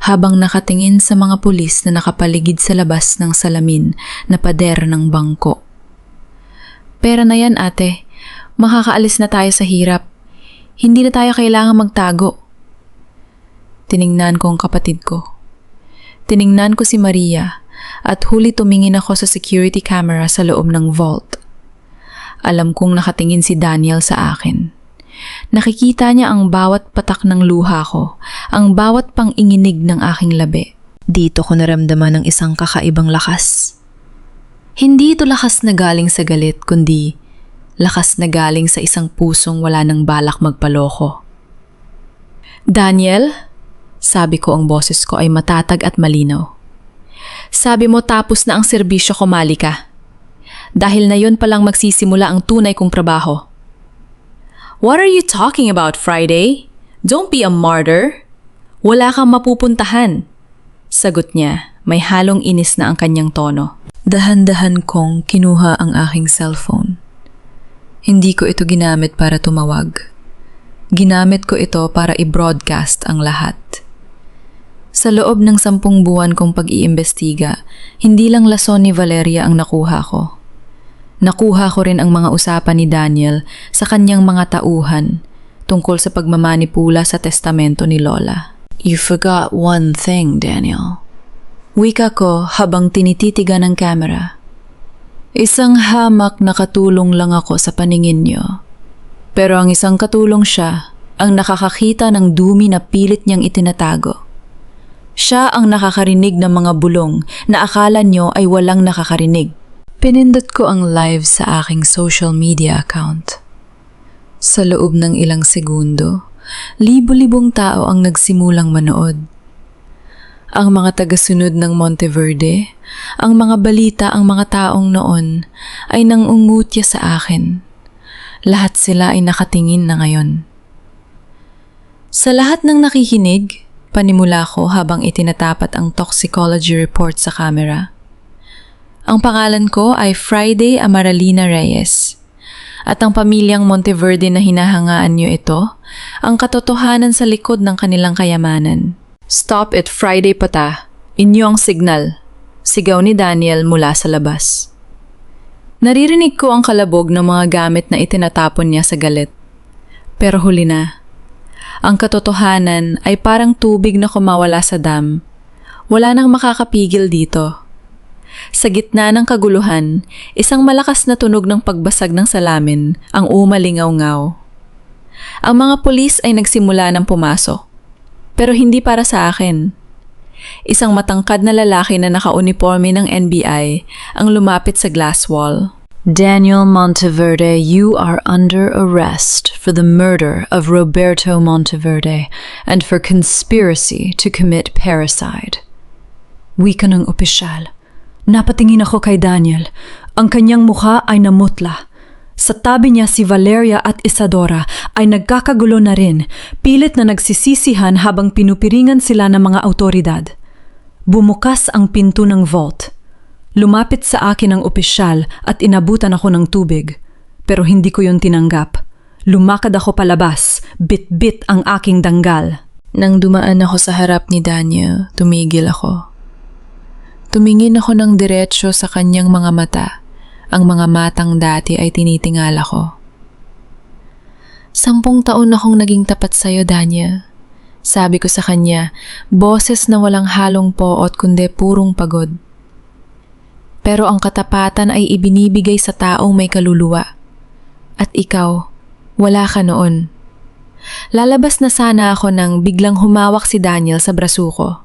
habang nakatingin sa mga pulis na nakapaligid sa labas ng salamin na pader ng bangko. Pera na yan, ate. Makakaalis na tayo sa hirap. Hindi na tayo kailangan magtago. Tiningnan ko ang kapatid ko. Tiningnan ko si Maria at huli tumingin ako sa security camera sa loob ng vault. Alam kong nakatingin si Daniel sa akin. Nakikita niya ang bawat patak ng luha ko, ang bawat pang-inginig ng aking labi. Dito ko naramdaman ng isang kakaibang lakas. Hindi ito lakas na galing sa galit, kundi lakas na galing sa isang pusong wala nang balak magpaloko. Daniel, sabi ko, ang boses ko ay matatag at malinaw. Sabi mo tapos na ang serbisyo ko, Malika. Dahil na yun palang magsisimula ang tunay kong trabaho. What are you talking about, Friday? Don't be a martyr. Wala kang mapupuntahan. Sagot niya, may halong inis na ang kanyang tono. Dahan-dahan kong kinuha ang aking cellphone. Hindi ko ito ginamit para tumawag. Ginamit ko ito para i-broadcast ang lahat. Sa loob ng 10 buwan kong pag-iimbestiga, hindi lang lason ni Valeria ang nakuha ko. Nakuha ko rin ang mga usapan ni Daniel sa kanyang mga tauhan tungkol sa pagmamanipula sa testamento ni Lola. You forgot one thing, Daniel. Wika ko habang tinititigan ng camera. Isang hamak na katulong lang ako sa paningin niyo. Pero ang isang katulong siya ang nakakakita ng dumi na pilit niyang itinatago. Siya ang nakakarinig ng mga bulong na akala niyo ay walang nakakarinig. Pinindot ko ang live sa aking social media account. Sa loob ng ilang segundo, libo-libong tao ang nagsimulang manood. Ang mga tagasunod ng Monteverde, ang mga balita, ang mga taong noon ay nangungutya sa akin. Lahat sila ay nakatingin na ngayon. Sa lahat ng nakikinig, panimula ko habang itinatapat ang toxicology report sa camera. Ang pangalan ko ay Friday Amaralina Reyes. At ang pamilyang Monteverde na hinahangaan niyo ito, ang katotohanan sa likod ng kanilang kayamanan. Stop it, Friday pata. Inyo ang signal. Sigaw ni Daniel mula sa labas. Naririnig ko ang kalabog ng mga gamit na itinatapon niya sa galit. Pero huli na. Ang katotohanan ay parang tubig na kumawala sa dam. Wala nang makakapigil dito. Sa gitna ng kaguluhan, isang malakas na tunog ng pagbasag ng salamin ang umalingaw-ngaw. Ang mga pulis ay nagsimula ng pumasok. Pero hindi para sa akin. Isang matangkad na lalaki na nakauniforme ng NBI ang lumapit sa glass wall. Daniel Monteverde, you are under arrest for the murder of Roberto Monteverde and for conspiracy to commit parricide. Wika ng opisyal. Napatingin ako kay Daniel. Ang kanyang mukha ay namutla. Sa tabi niya si Valeria at Isadora ay nagkakagulo na rin, pilit na nagsisisihan habang pinupiringan sila ng mga autoridad. Bumukas ang pinto ng vault. Lumapit sa akin ang opisyal at inabutan ako ng tubig. Pero hindi ko yun tinanggap. Lumakad ako palabas, bit-bit ang aking danggal. Nang dumaan ako sa harap ni Daniel, tumigil ako. Tumingin ako ng diretsyo sa kanyang mga mata. Ang mga matang dati ay tinitingala ko. 10 taon akong naging tapat sa'yo, Daniel. Sabi ko sa kanya, boses na walang halong poot kundi purong pagod. Pero ang katapatan ay ibinibigay sa taong may kaluluwa. At ikaw, wala ka noon. Lalabas na sana ako nang biglang humawak si Daniel sa braso ko.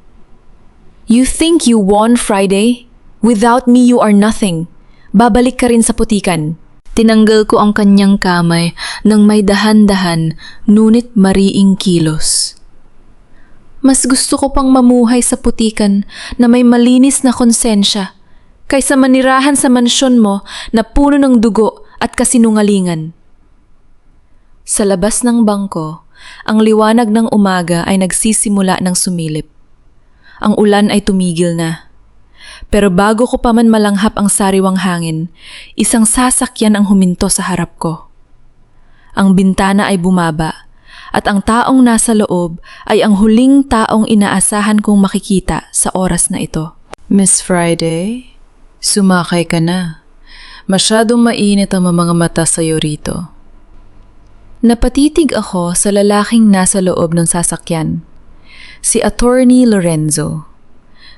You think you won, Friday? Without me, you are nothing. Babalik ka rin sa putikan. Tinanggal ko ang kanyang kamay nang may dahan-dahan, ngunit mariing kilos. Mas gusto ko pang mamuhay sa putikan na may malinis na konsensya kaysa manirahan sa mansyon mo na puno ng dugo at kasinungalingan. Sa labas ng bangko, ang liwanag ng umaga ay nagsisimula ng sumilip. Ang ulan ay tumigil na. Pero bago ko pa man malanghap ang sariwang hangin, isang sasakyan ang huminto sa harap ko. Ang bintana ay bumaba at ang taong nasa loob ay ang huling taong inaasahan kong makikita sa oras na ito. Miss Friday, sumakay ka na. Masyadong mainit ang mga mata sa'yo rito. Napatitig ako sa lalaking nasa loob ng sasakyan. Si Attorney Lorenzo.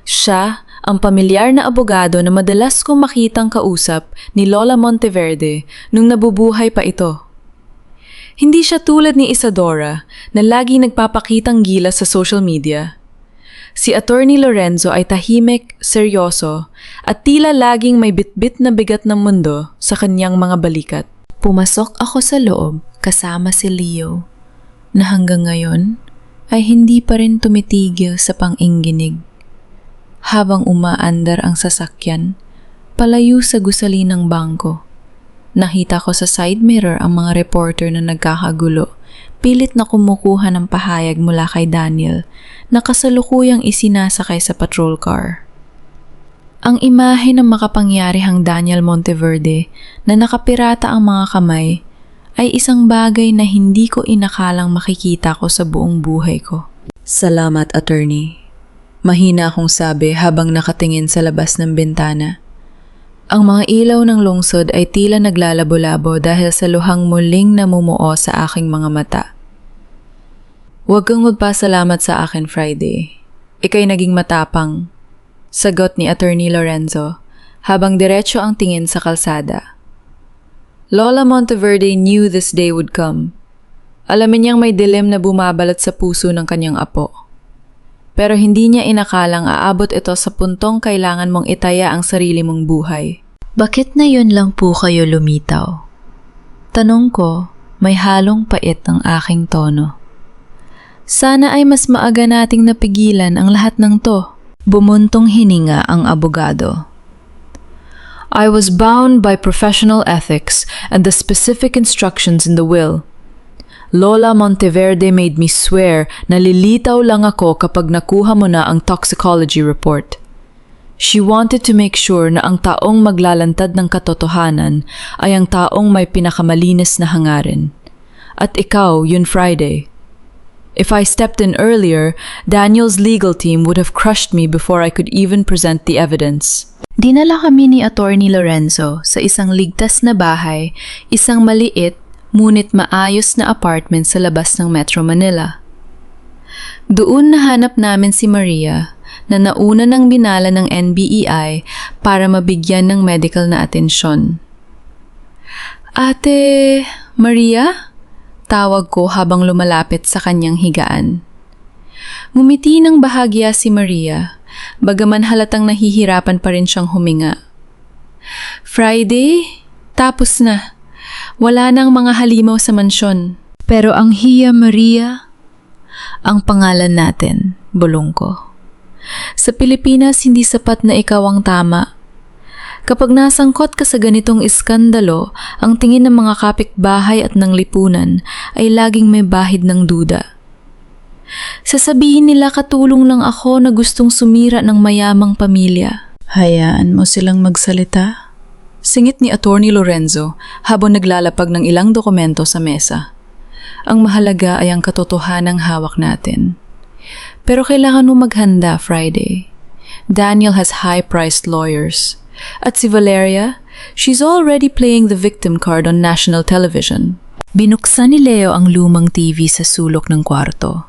Siya ang pamilyar na abogado na madalas kong makitang kausap ni Lola Monteverde nung nabubuhay pa ito. Hindi siya tulad ni Isadora na lagi nagpapakitang gilas sa social media. Si Attorney Lorenzo ay tahimik, seryoso, at tila laging may bitbit na bigat ng mundo sa kanyang mga balikat. Pumasok ako sa loob kasama si Leo na hanggang ngayon ay hindi pa rin tumitigil sa pang-ingginig. Habang umaandar ang sasakyan, palayo sa gusali ng bangko. Nakita ko sa side mirror ang mga reporter na nagkakagulo, pilit na kumukuha ng pahayag mula kay Daniel na kasalukuyang isinasakay sa patrol car. Ang imahe ng makapangyarihang Daniel Monteverde na nakapirata ang mga kamay ay isang bagay na hindi ko inakalang makikita ko sa buong buhay ko. Salamat, attorney. Mahina akong sabi habang nakatingin sa labas ng bintana. Ang mga ilaw ng lungsod ay tila naglalabo-labo dahil sa luhang muling namumuo sa aking mga mata. Huwag kang magpasalamat sa akin, Friday. Ika'y naging matapang, sagot ni Attorney Lorenzo habang diretso ang tingin sa kalsada. Lola Monteverde knew this day would come. Alamin niyang may dilim na bumabalat sa puso ng kanyang apo. Pero hindi niya inakalang aabot ito sa puntong kailangan mong itaya ang sarili mong buhay. Bakit na yun lang po kayo lumitaw? Tanong ko, may halong pait ang aking tono. Sana ay mas maaga nating napigilan ang lahat ng to. Bumuntong hininga ang abogado. I was bound by professional ethics and the specific instructions in the will. Lola Monteverde made me swear na lilitaw lang ako kapag nakuha mo na ang toxicology report. She wanted to make sure na ang taong maglalantad ng katotohanan ay ang taong may pinakamalinis na hangarin. At ikaw, yun Friday. If I stepped in earlier, Daniel's legal team would have crushed me before I could even present the evidence. Dinala kami ni Attorney Lorenzo sa isang ligtas na bahay, isang maliit ngunit maayos na apartment sa labas ng Metro Manila. Doon nahanap namin si Maria na nauna ng binala ng NBEI para mabigyan ng medical na atensyon. Ate Maria? Tawag ko habang lumalapit sa kanyang higaan. Ngumiti ng bahagya si Maria, bagaman halatang nahihirapan pa rin siyang huminga. Friday? Tapos na. Wala nang mga halimaw sa mansyon. Pero ang Hiya Maria, ang pangalan natin, bulong ko. Sa Pilipinas, hindi sapat na ikaw ang tama. Kapag nasangkot ka sa ganitong iskandalo, ang tingin ng mga kapitbahay at ng lipunan ay laging may bahid ng duda. Sasabihin nila katulong lang ako na gustong sumira ng mayamang pamilya. Hayaan mo silang magsalita. Singit ni Attorney Lorenzo habang naglalapag ng ilang dokumento sa mesa. Ang mahalaga ay ang katotohanang hawak natin. Pero kailangan mo maghanda, Friday. Daniel has high-priced lawyers. At si Valeria, she's already playing the victim card on national television. Binuksan ni Leo ang lumang TV sa sulok ng kwarto.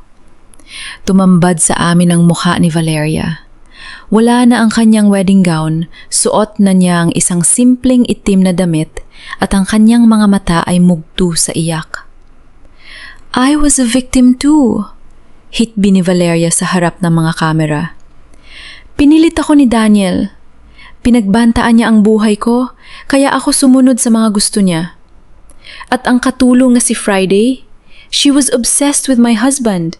Tumambad sa amin ang mukha ni Valeria. Wala na ang kanyang wedding gown, suot na niya ang isang simpleng itim na damit at ang kanyang mga mata ay mugto sa iyak. I was a victim too. Hitbi ni Valeria sa harap ng mga kamera. Pinilit ako ni Daniel. Pinagbantaan niya ang buhay ko, kaya ako sumunod sa mga gusto niya. At ang katulong na si Friday, she was obsessed with my husband.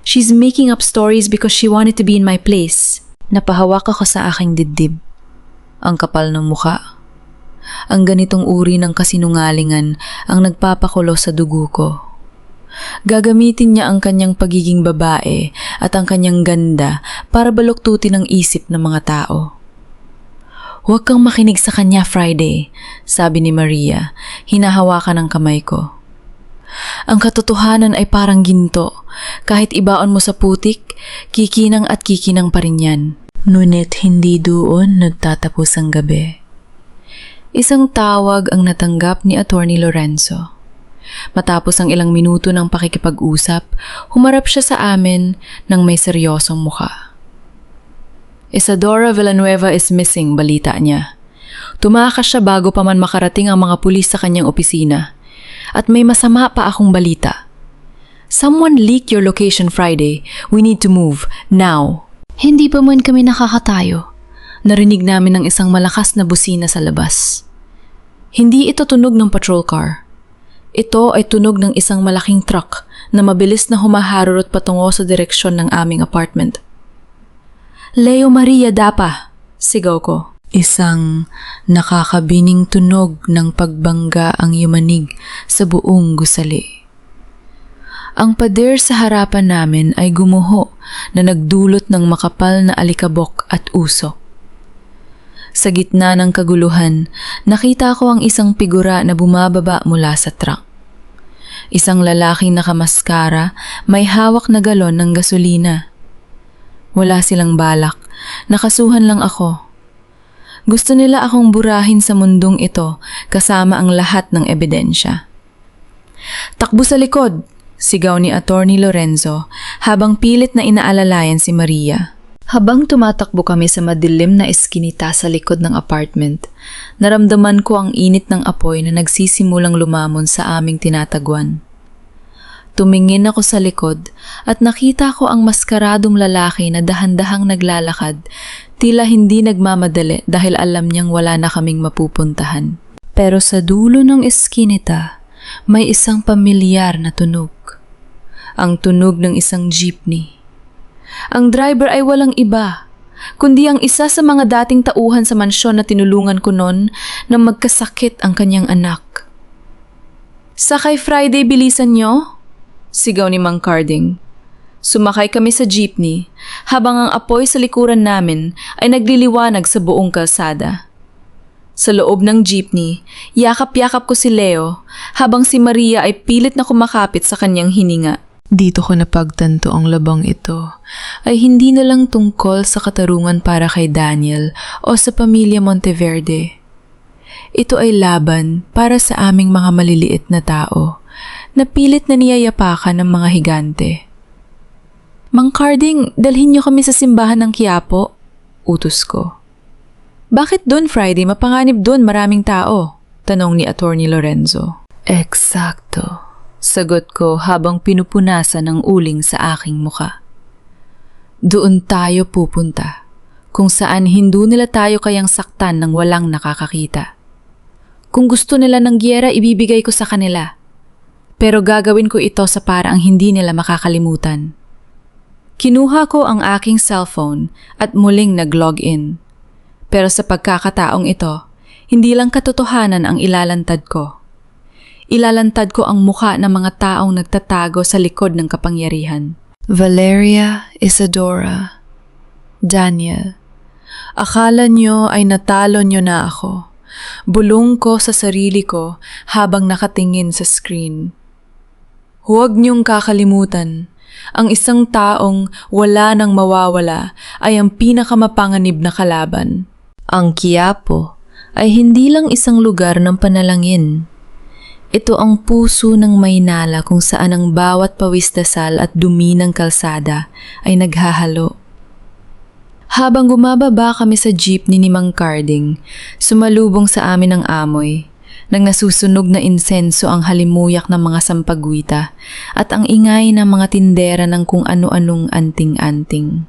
She's making up stories because she wanted to be in my place. Napahawak ako sa aking dibdib. Ang kapal ng mukha. Ang ganitong uri ng kasinungalingan ang nagpapakulo sa dugo ko. Gagamitin niya ang kanyang pagiging babae at ang kanyang ganda para baluktutin ang isip ng mga tao. Huwag kang makinig sa kanya, Friday, sabi ni Maria, hinahawakan ang kamay ko. Ang katotohanan ay parang ginto. Kahit ibaon mo sa putik, kikinang at kikinang pa rin yan. Ngunit hindi doon nagtatapos ang gabi. Isang tawag ang natanggap ni Attorney Lorenzo. Matapos ang ilang minuto ng pakikipag-usap, humarap siya sa amin ng may seryosong mukha. Isadora Villanueva is missing, balita niya. Tumakas siya bago pa man makarating ang mga pulis sa kanyang opisina. At may masama pa akong balita. Someone leaked your location Friday. We need to move, now. Hindi pa man kami nakakatayo. Narinig namin ang isang malakas na busina sa labas. Hindi ito tunog ng patrol car. Ito ay tunog ng isang malaking truck na mabilis na humaharurot patungo sa direksyon ng aming apartment. Leo Maria Dapa, sigaw ko. Isang nakakabining tunog ng pagbangga ang yumanig sa buong gusali. Ang pader sa harapan namin ay gumuho na nagdulot ng makapal na alikabok at usok. Sa gitna ng kaguluhan, nakita ko ang isang figura na bumababa mula sa truck. Isang lalaking nakamaskara, may hawak na galon ng gasolina. Wala silang balak, nakasuhan lang ako. Gusto nila akong burahin sa mundong ito kasama ang lahat ng ebidensya. Takbo sa likod, sigaw ni Attorney Lorenzo habang pilit na inaalalayan si Maria. Habang tumatakbo kami sa madilim na eskinita sa likod ng apartment, naramdaman ko ang init ng apoy na nagsisimulang lumamon sa aming tinatagwan. Tumingin ako sa likod at nakita ko ang maskaradong lalaki na dahan-dahang naglalakad, tila hindi nagmamadali dahil alam niyang wala na kaming mapupuntahan. Pero sa dulo ng eskinita, may isang pamilyar na tunog. Ang tunog ng isang jeepney. Ang driver ay walang iba, kundi ang isa sa mga dating tauhan sa mansyon na tinulungan ko noon na magkasakit ang kanyang anak. Sakay Friday, bilisan niyo? Sigaw ni Mang Carding. Sumakay kami sa jeepney habang ang apoy sa likuran namin ay nagliliwanag sa buong kalsada. Sa loob ng jeepney, yakap-yakap ko si Leo habang si Maria ay pilit na kumakapit sa kanyang hininga. Dito ko napagtanto ang labang ito ay hindi na lang tungkol sa katarungan para kay Daniel o sa pamilya Monteverde. Ito ay laban para sa aming mga maliliit na tao na pilit na niyayapakan ng mga higante. Mang Carding, dalhin niyo kami sa simbahan ng Quiapo, utos ko. Bakit doon, Friday? Mapanganib doon, maraming tao, tanong ni Attorney Lorenzo. Eksakto, sagot ko habang pinupunasan ng uling sa aking muka. Doon tayo pupunta, kung saan hindi nila tayo kayang saktan ng walang nakakakita. Kung gusto nila ng giyera, ibibigay ko sa kanila. Pero gagawin ko ito sa paraang hindi nila makakalimutan. Kinuha ko ang aking cellphone at muling nag-log in. Pero sa pagkakataong ito, hindi lang katotohanan ang ilalantad ko. Ilalantad ko ang mukha ng mga taong nagtatago sa likod ng kapangyarihan. Valeria, Isadora, Daniel, akala nyo ay natalo nyo na ako. Bulong ko sa sarili ko habang nakatingin sa screen. Huwag niyong kakalimutan, ang isang taong wala nang mawawala ay ang pinakamapanganib na kalaban. Ang Quiapo ay hindi lang isang lugar ng panalangin. Ito ang puso ng Maynala kung saan ang bawat pawis dasal at dumi ng kalsada ay naghahalo. Habang gumababa kami sa jeepney ni Mang Carding, sumalubong sa amin ang amoy. Nang nasusunog na insenso ang halimuyak ng mga sampagwita at ang ingay ng mga tindera ng kung ano-anong anting-anting.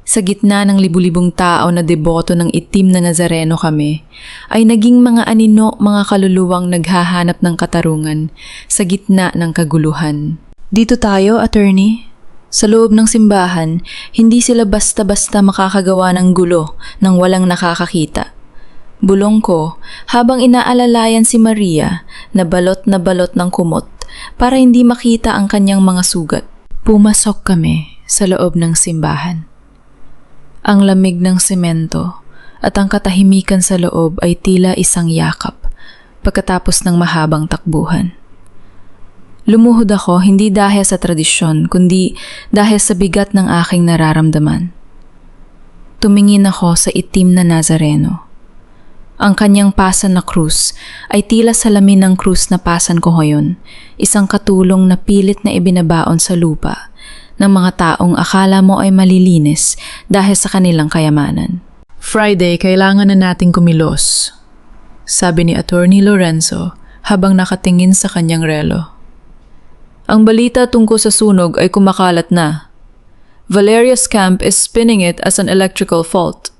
Sa gitna ng libu-libong tao na deboto ng itim na Nazareno kami, ay naging mga anino, mga kaluluwang naghahanap ng katarungan sa gitna ng kaguluhan. Dito tayo, attorney. Sa loob ng simbahan, hindi sila basta-basta makakagawa ng gulo nang walang nakakakita. Bulong ko habang inaalalayan si Maria na balot ng kumot para hindi makita ang kanyang mga sugat. Pumasok kami sa loob ng simbahan. Ang lamig ng semento at ang katahimikan sa loob ay tila isang yakap pagkatapos ng mahabang takbuhan. Lumuhod ako hindi dahil sa tradisyon kundi dahil sa bigat ng aking nararamdaman. Tumingin ako sa itim na Nazareno. Ang kanyang pasan na krus ay tila salamin ng krus na pasan ko ngayon, isang katulong na pilit na ibinabaon sa lupa ng mga taong akala mo ay malilinis dahil sa kanilang kayamanan. Friday, kailangan na nating kumilos, sabi ni Attorney Lorenzo habang nakatingin sa kanyang relo. Ang balita tungkol sa sunog ay kumakalat na. Valeria's camp is spinning it as an electrical fault.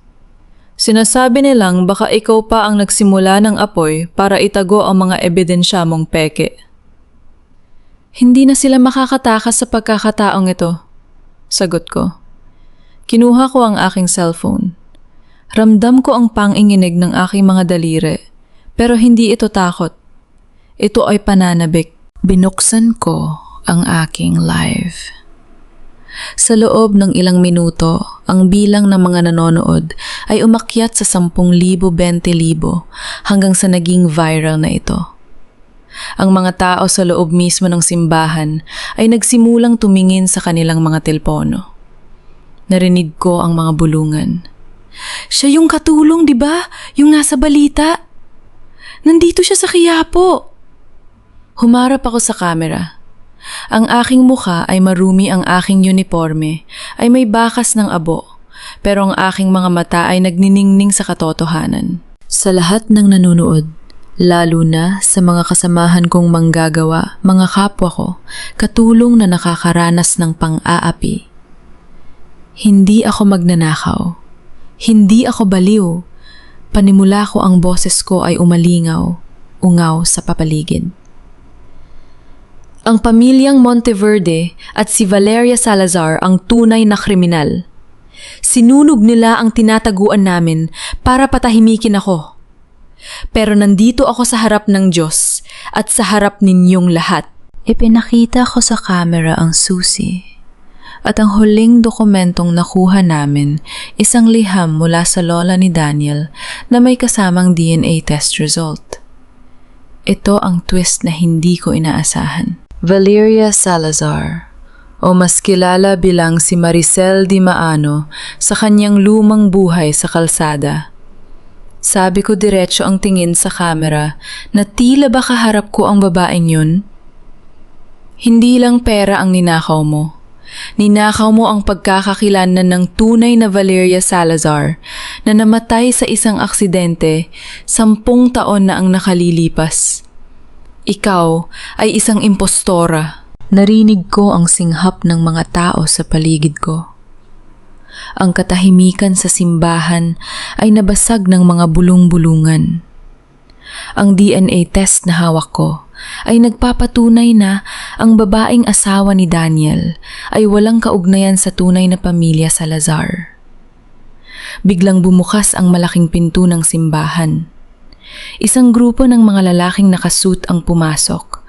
Sinasabi nilang baka ikaw pa ang nagsimula ng apoy para itago ang mga ebidensya mong peke. Hindi na sila makakatakas sa pagkakataong ito, sagot ko. Kinuha ko ang aking cellphone. Ramdam ko ang panginginig ng aking mga daliri, pero hindi ito takot. Ito ay pananabik. Binuksan ko ang aking live. Sa loob ng ilang minuto, ang bilang ng mga nanonood ay umakyat sa 10,000, 20,000 hanggang sa naging viral na ito. Ang mga tao sa loob mismo ng simbahan ay nagsimulang tumingin sa kanilang mga telpono. Narinig ko ang mga bulungan. Siya yung katulong, di ba? Yung nasa balita. Nandito siya sa Quiapo. Humarap ako sa kamera. Ang aking mukha ay marumi, ang aking uniforme ay may bakas ng abo, pero ang aking mga mata ay nagniningning sa katotohanan. Sa lahat ng nanonood, lalo na sa mga kasamahan kong manggagawa, mga kapwa ko, katulong na nakakaranas ng pang-aapi. Hindi ako magnanakaw. Hindi ako baliw. Panimula ko ang boses ko ay umalingaw, ungaw sa papaligid. Ang pamilyang Monteverde at si Valeria Salazar ang tunay na kriminal. Sinunog nila ang tinataguan namin para patahimikin ako. Pero nandito ako sa harap ng Diyos at sa harap ninyong lahat. Ipinakita ko sa camera ang susi At ang huling dokumentong nakuha namin, isang liham mula sa lola ni Daniel na may kasamang DNA test result. Ito ang twist na hindi ko inaasahan. Valeria Salazar, o mas kilala bilang si Maricel Di Maano sa kanyang lumang buhay sa kalsada. Sabi ko diretso ang tingin sa kamera na tila ba kaharap ko ang babaeng yun? Hindi lang pera ang ninakaw mo. Ninakaw mo ang pagkakakilanlan ng tunay na Valeria Salazar na namatay sa isang aksidente 10 taon na ang nakalilipas. Ikaw ay isang impostora. Narinig ko ang singhap ng mga tao sa paligid ko. Ang katahimikan sa simbahan ay nabasag ng mga bulong-bulungan. Ang DNA test na hawak ko ay nagpapatunay na ang babaeng asawa ni Daniel ay walang kaugnayan sa tunay na pamilya Salazar. Biglang bumukas ang malaking pinto ng simbahan. Isang grupo ng mga lalaking nakasuit ang pumasok,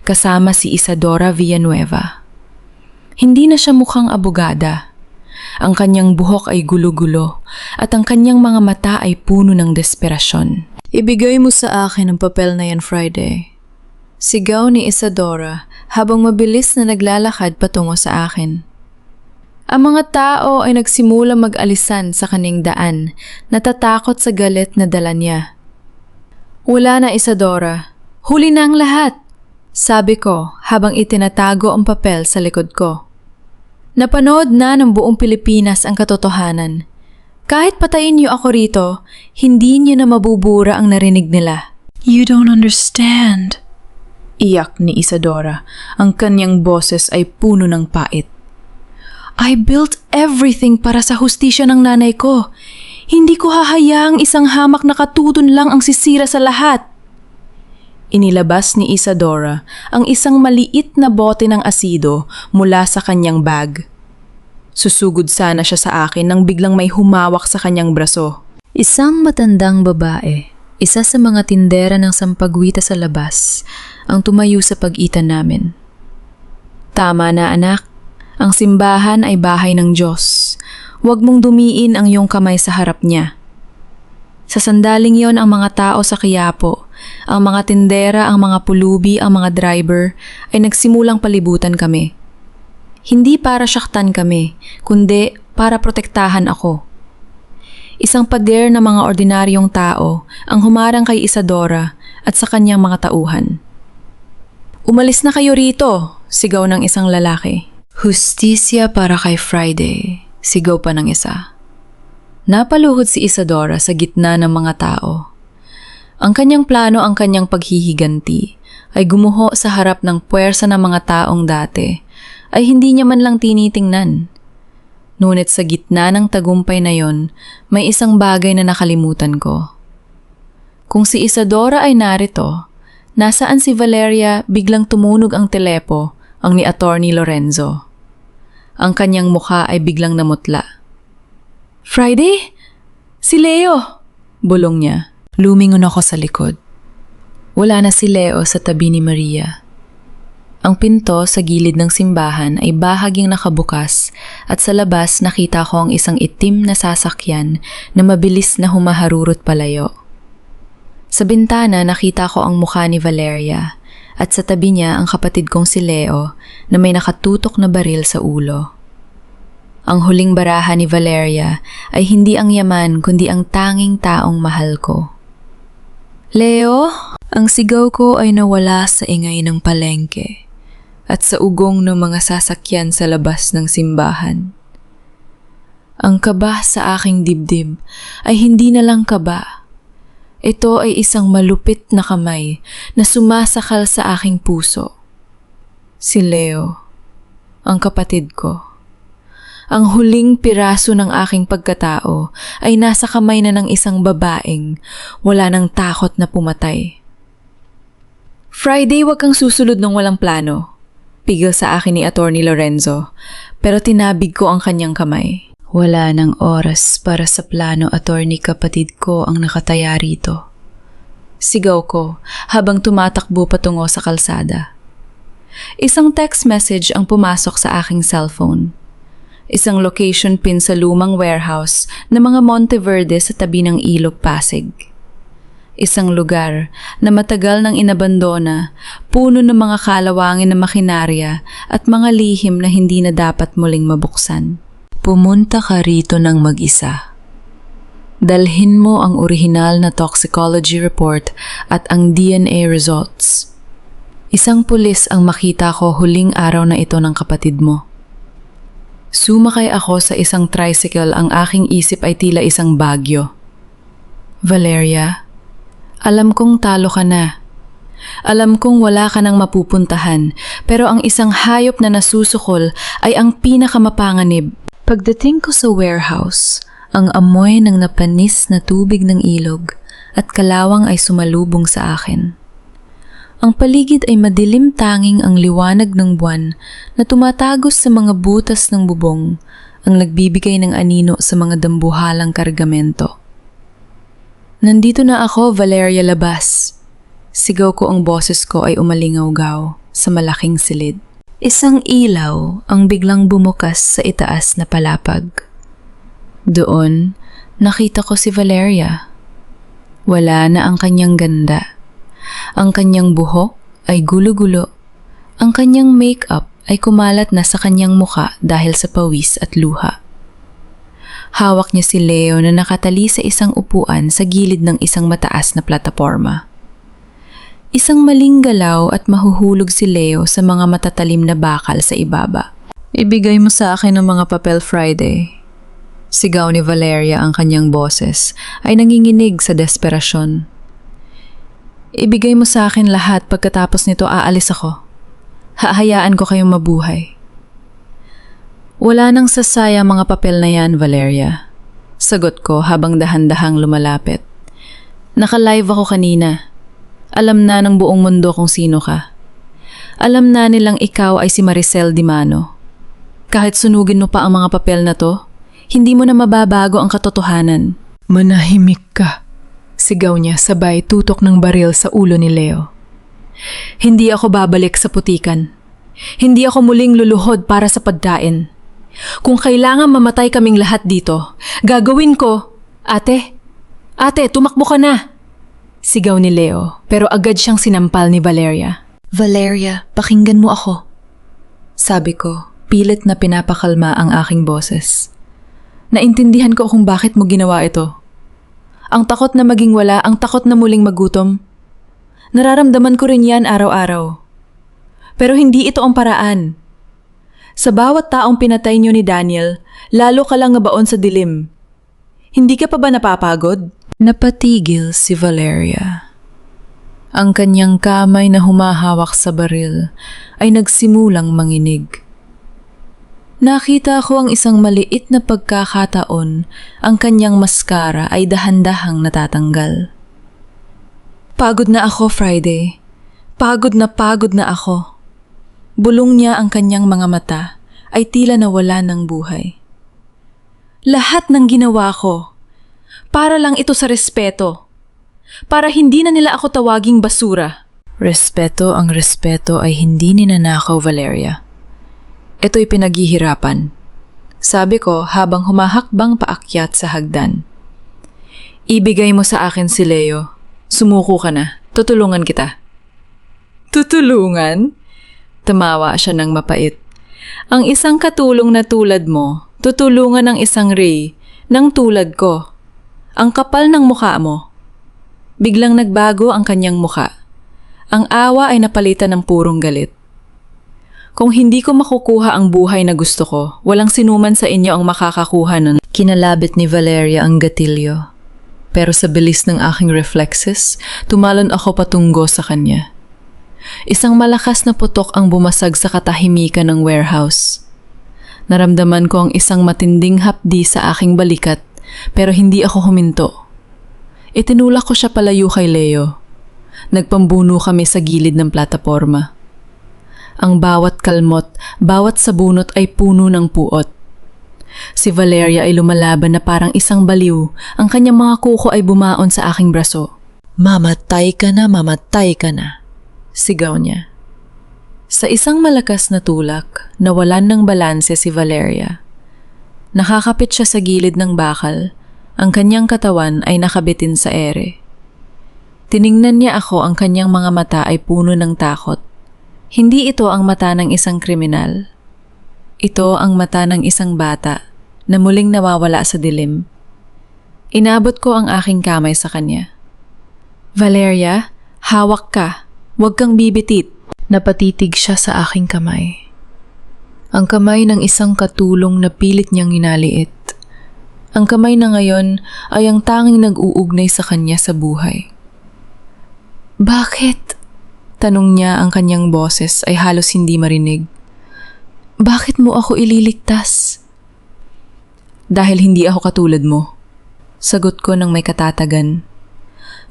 kasama si Isadora Villanueva. Hindi na siya mukhang abogada. Ang kanyang buhok ay gulo-gulo at ang kanyang mga mata ay puno ng desperasyon. Ibigay mo sa akin ang papel na yan, Friday. Sigaw ni Isadora habang mabilis na naglalakad patungo sa akin. Ang mga tao ay nagsimula mag-alisan sa kaning daan, natatakot sa galit na dala niya. Wala na, Isadora. Huli na ang lahat, sabi ko habang itinatago ang papel sa likod ko. Napanood na ng buong Pilipinas ang katotohanan. Kahit patayin niyo ako rito, hindi niyo na mabubura ang narinig nila. You don't understand. Iyak ni Isadora. Ang kanyang boses ay puno ng pait. I built everything para sa hustisya ng nanay ko. Hindi ko hahayaang isang hamak na katudon lang ang sisira sa lahat. Inilabas ni Isadora ang isang maliit na bote ng asido mula sa kanyang bag. Susugod sana siya sa akin nang biglang may humawak sa kanyang braso. Isang matandang babae, isa sa mga tindera ng sampagwita sa labas, ang tumayo sa pagitan namin. Tama na, anak. Ang simbahan ay bahay ng Diyos. Huwag mong dumiin ang iyong kamay sa harap niya. Sa sandaling yon ang mga tao sa Quiapo, ang mga tindera, ang mga pulubi, ang mga driver ay nagsimulang palibutan kami. Hindi para syaktan kami, kundi para protektahan ako. Isang pader na mga ordinaryong tao ang humarang kay Isadora at sa kanyang mga tauhan. Umalis na kayo rito, sigaw ng isang lalaki. Hustisya para kay Friday, sigaw pa ng isa. Napaluhod si Isadora sa gitna ng mga tao. Ang kanyang plano, ang kanyang paghihiganti, ay gumuho sa harap ng puwersa ng mga taong dati, ay hindi niya man lang tinitingnan. Ngunit sa gitna ng tagumpay na yon, may isang bagay na nakalimutan ko. Kung si Isadora ay narito, nasaan si Valeria biglang tumunog ang telepo, ang ni Attorney Lorenzo. Ang kanyang mukha ay biglang namutla. Friday? Si Leo! Bulong niya. Lumingon ako sa likod. Wala na si Leo sa tabi ni Maria. Ang pinto sa gilid ng simbahan ay bahagyang nakabukas at sa labas nakita ko ang isang itim na sasakyan na mabilis na humaharurot palayo. Sa bintana nakita ko ang mukha ni Valeria at sa tabi niya ang kapatid kong si Leo na may nakatutok na baril sa ulo. Ang huling baraha ni Valeria ay hindi ang yaman kundi ang tanging taong mahal ko. Leo, ang sigaw ko ay nawala sa ingay ng palengke at sa ugong ng mga sasakyan sa labas ng simbahan. Ang kaba sa aking dibdib ay hindi na lang kaba. Ito ay isang malupit na kamay na sumasakal sa aking puso. Si Leo, ang kapatid ko. Ang huling piraso ng aking pagkatao ay nasa kamay na ng isang babaeng wala nang takot na pumatay. Friday, wag kang susunod ng walang plano. Pigil sa akin ni Attorney Lorenzo, pero tinabig ko ang kanyang kamay. Wala nang oras para sa plano, Attorney, kapatid ko ang nakataya rito. Sigaw ko habang tumatakbo patungo sa kalsada. Isang text message ang pumasok sa aking cellphone. Isang location pin sa lumang warehouse na mga Monteverde sa tabi ng Ilog Pasig. Isang lugar na matagal nang inabandona, puno ng mga kalawangin na makinarya at mga lihim na hindi na dapat muling mabuksan. Pumunta ka rito ng mag-isa. Dalhin mo ang orihinal na toxicology report at ang DNA results. Isang pulis ang makita ko huling araw na ito ng kapatid mo. Sumakay ako sa isang tricycle, ang aking isip ay tila isang bagyo. Valeria, alam kong talo ka na. Alam kong wala ka nang mapupuntahan, pero ang isang hayop na nasusukol ay ang pinakamapanganib. Pagdating ko sa warehouse, ang amoy ng napanis na tubig ng ilog at kalawang ay sumalubong sa akin. Ang paligid ay madilim, tanging ang liwanag ng buwan na tumatagos sa mga butas ng bubong ang nagbibigay ng anino sa mga dambuhalang kargamento. Nandito na ako, Valeria, labas. Sigaw ko, ang boses ko ay umalingaw-gaw sa malaking silid. Isang ilaw ang biglang bumukas sa itaas na palapag. Doon, nakita ko si Valeria. Wala na ang kanyang ganda. Ang kanyang buhok ay gulo-gulo. Ang kanyang make-up ay kumalat na sa kanyang muka dahil sa pawis at luha. Hawak niya si Leo na nakatali sa isang upuan sa gilid ng isang mataas na plataporma. Isang maling galaw at mahuhulog si Leo sa mga matatalim na bakal sa ibaba. Ibigay mo sa akin ang mga papel, Friday. Sigaw ni Valeria, ang kanyang boses ay nanginginig sa desperasyon. Ibigay mo sa akin lahat, pagkatapos nito aalis ako. Hahayaan ko kayong mabuhay. Wala nang sasaya mga papel na yan, Valeria. Sagot ko habang dahan-dahang lumalapit. Naka-live ako kanina. Alam na ng buong mundo kung sino ka. Alam na nilang ikaw ay si Maricel Dimano. Kahit sunugin mo pa ang mga papel na to, hindi mo na mababago ang katotohanan. Manahimik ka, sigaw niya sabay tutok ng baril sa ulo ni Leo. Hindi ako babalik sa putikan. Hindi ako muling luluhod para sa pagdain. Kung kailangan mamatay kaming lahat dito, gagawin ko. Ate, tumakbo ka na! Sigaw ni Leo, pero agad siyang sinampal ni Valeria. Valeria, pakinggan mo ako. Sabi ko, pilit na pinapakalma ang aking boses. Naintindihan ko kung bakit mo ginawa ito. Ang takot na maging wala, ang takot na muling magutom. Nararamdaman ko rin yan araw-araw. Pero hindi ito ang paraan. Sa bawat taong pinatay niyo ni Daniel, lalo ka lang nabaon sa dilim. Hindi ka pa ba napapagod? Napatigil si Valeria. Ang kanyang kamay na humahawak sa baril ay nagsimulang manginig. Nakita ko ang isang maliit na pagkakataon, ang kanyang maskara ay dahan-dahang natatanggal. Pagod na ako, Friday. Pagod na ako. Bulong niya, ang kanyang mga mata ay tila nawala ng buhay. Lahat ng ginawa ko, para lang ito sa respeto. Para hindi na nila ako tawaging basura. Respeto, ang respeto ay hindi ninanakaw, Valeria. Ito'y pinaghihirapan. Sabi ko habang humahakbang paakyat sa hagdan. Ibigay mo sa akin si Leo. Sumuko ka na. Tutulungan kita. Tutulungan? Tumawa siya ng mapait. Ang isang katulong na tulad mo, tutulungan ng isang Ray ng tulad ko. Ang kapal ng mukha mo. Biglang nagbago ang kanyang mukha. Ang awa ay napalitan ng purong galit. Kung hindi ko makukuha ang buhay na gusto ko, walang sinuman sa inyo ang makakakuha nun. Kinalabit ni Valeria ang gatilyo. Pero sa bilis ng aking reflexes, tumalon ako patungo sa kanya. Isang malakas na putok ang bumasag sa katahimikan ng warehouse. Naramdaman ko ang isang matinding hapdi sa aking balikat, pero hindi ako huminto. Itinulak ko siya palayo kay Leo. Nagpambuno kami sa gilid ng plataporma. Ang bawat kalmot, bawat sabunot ay puno ng puot. Si Valeria ay lumalaban na parang isang baliw. Ang kanyang mga kuko ay bumaon sa aking braso. Mamatay ka na. Sigaw niya. Sa isang malakas na tulak, nawalan ng balanse si Valeria. Nakakapit siya sa gilid ng bakal. Ang kanyang katawan ay nakabitin sa ere. Tiningnan niya ako, ang kanyang mga mata ay puno ng takot. Hindi ito ang mata ng isang kriminal. Ito ang mata ng isang bata na muling nawawala sa dilim. Inabot ko ang aking kamay sa kanya. Valeria, hawak ka. Huwag kang bibitit. Napatitig siya sa aking kamay. Ang kamay ng isang katulong na pilit niyang inaliit. Ang kamay na ngayon ay ang tanging nag-uugnay sa kanya sa buhay. Bakit? Tanong niya, ang kanyang boses ay halos hindi marinig. Bakit mo ako ililigtas? Dahil hindi ako katulad mo. Sagot ko ng may katatagan.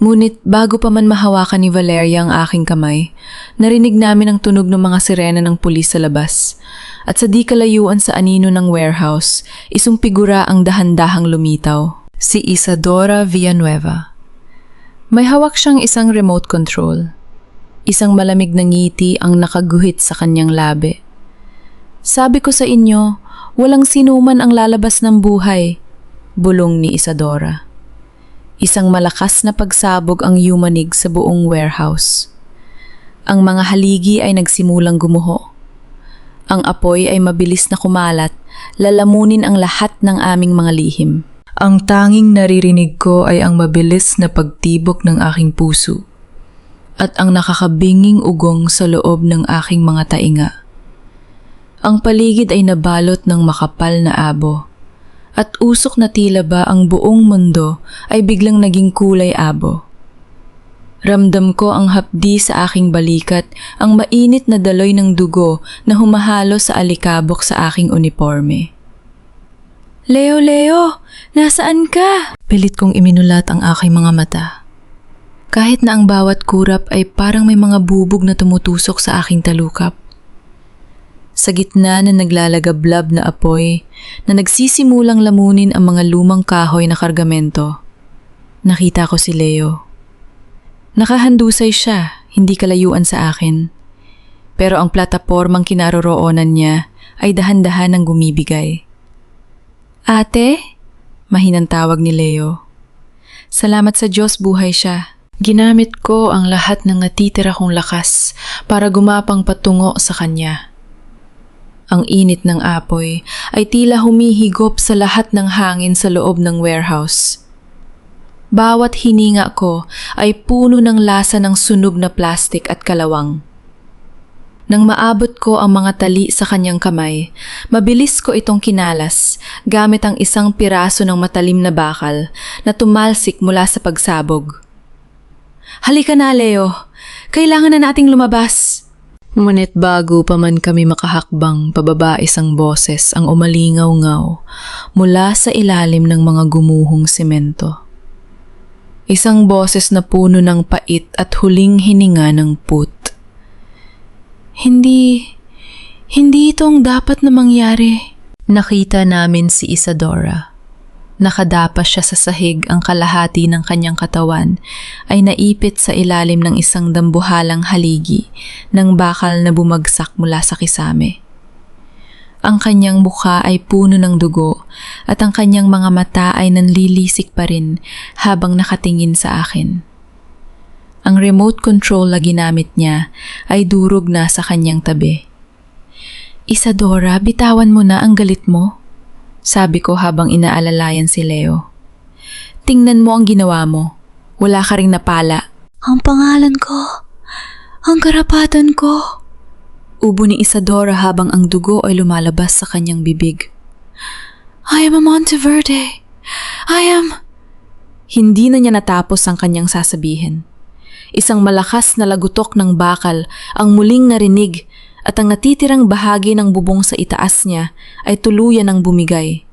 Ngunit bago pa man mahawakan ni Valeria ang aking kamay, narinig namin ang tunog ng mga sirena ng pulis sa labas. At sa di kalayuan sa anino ng warehouse, isang figura ang dahan-dahang lumitaw. Si Isadora Villanueva. May hawak siyang isang remote control. Isang malamig na ngiti ang nakaguhit sa kanyang labi. Sabi ko sa inyo, walang sinuman ang lalabas ng buhay, bulong ni Isadora. Isang malakas na pagsabog ang yumanig sa buong warehouse. Ang mga haligi ay nagsimulang gumuho. Ang apoy ay mabilis na kumalat, lalamunin ang lahat ng aming mga lihim. Ang tanging naririnig ko ay ang mabilis na pagtibok ng aking puso at ang nakakabinging ugong sa loob ng aking mga tainga. Ang paligid ay nabalot ng makapal na abo at usok na tila ba ang buong mundo ay biglang naging kulay abo. Ramdam ko ang hapdi sa aking balikat, ang mainit na daloy ng dugo na humahalo sa alikabok sa aking uniforme. Leo, Leo! Nasaan ka? Pilit kong iminulat ang aking mga mata. Kahit na ang bawat kurap ay parang may mga bubog na tumutusok sa aking talukap. Sa gitna na naglalagablab na apoy, na nagsisimulang lamunin ang mga lumang kahoy na kargamento, nakita ko si Leo. Nakahandusay siya, hindi kalayuan sa akin. Pero ang platapormang kinaroroonan niya ay dahan-dahan ng gumibigay. Ate? Mahinang tawag ni Leo. Salamat sa Diyos, buhay siya. Ginamit ko ang lahat ng natitira kong lakas para gumapang patungo sa kanya. Ang init ng apoy ay tila humihigop sa lahat ng hangin sa loob ng warehouse. Bawat hininga ko ay puno ng lasa ng sunog na plastik at kalawang. Nang maabot ko ang mga tali sa kanyang kamay, mabilis ko itong kinalas gamit ang isang piraso ng matalim na bakal na tumalsik mula sa pagsabog. Halika na, Leo! Kailangan na nating lumabas! Ngunit bago pa man kami makahakbang, pababa isang boses ang umalingaw-ngaw mula sa ilalim ng mga gumuhong semento. Isang boses na puno ng pait at huling hininga ng put. Hindi itong dapat na mangyari. Nakita namin si Isadora. Nakadapas siya sa sahig, ang kalahati ng kanyang katawan ay naipit sa ilalim ng isang dambuhalang haligi ng bakal na bumagsak mula sa kisame. Ang kanyang mukha ay puno ng dugo at ang kanyang mga mata ay nanlilisik pa rin habang nakatingin sa akin. Ang remote control na ginamit niya ay durog na sa kanyang tabi. Isadora, bitawan mo na ang galit mo, sabi ko habang inaalalayan si Leo. Tingnan mo ang ginawa mo. Wala ka ring napala. Ang pangalan ko. Ang karapatan ko. Ubo ni Isadora habang ang dugo ay lumalabas sa kanyang bibig. I am a Monteverde. Hindi na niya natapos ang kanyang sasabihin. Isang malakas na lagutok ng bakal ang muling narinig at ang natitirang bahagi ng bubong sa itaas niya ay tuluyan ng bumigay.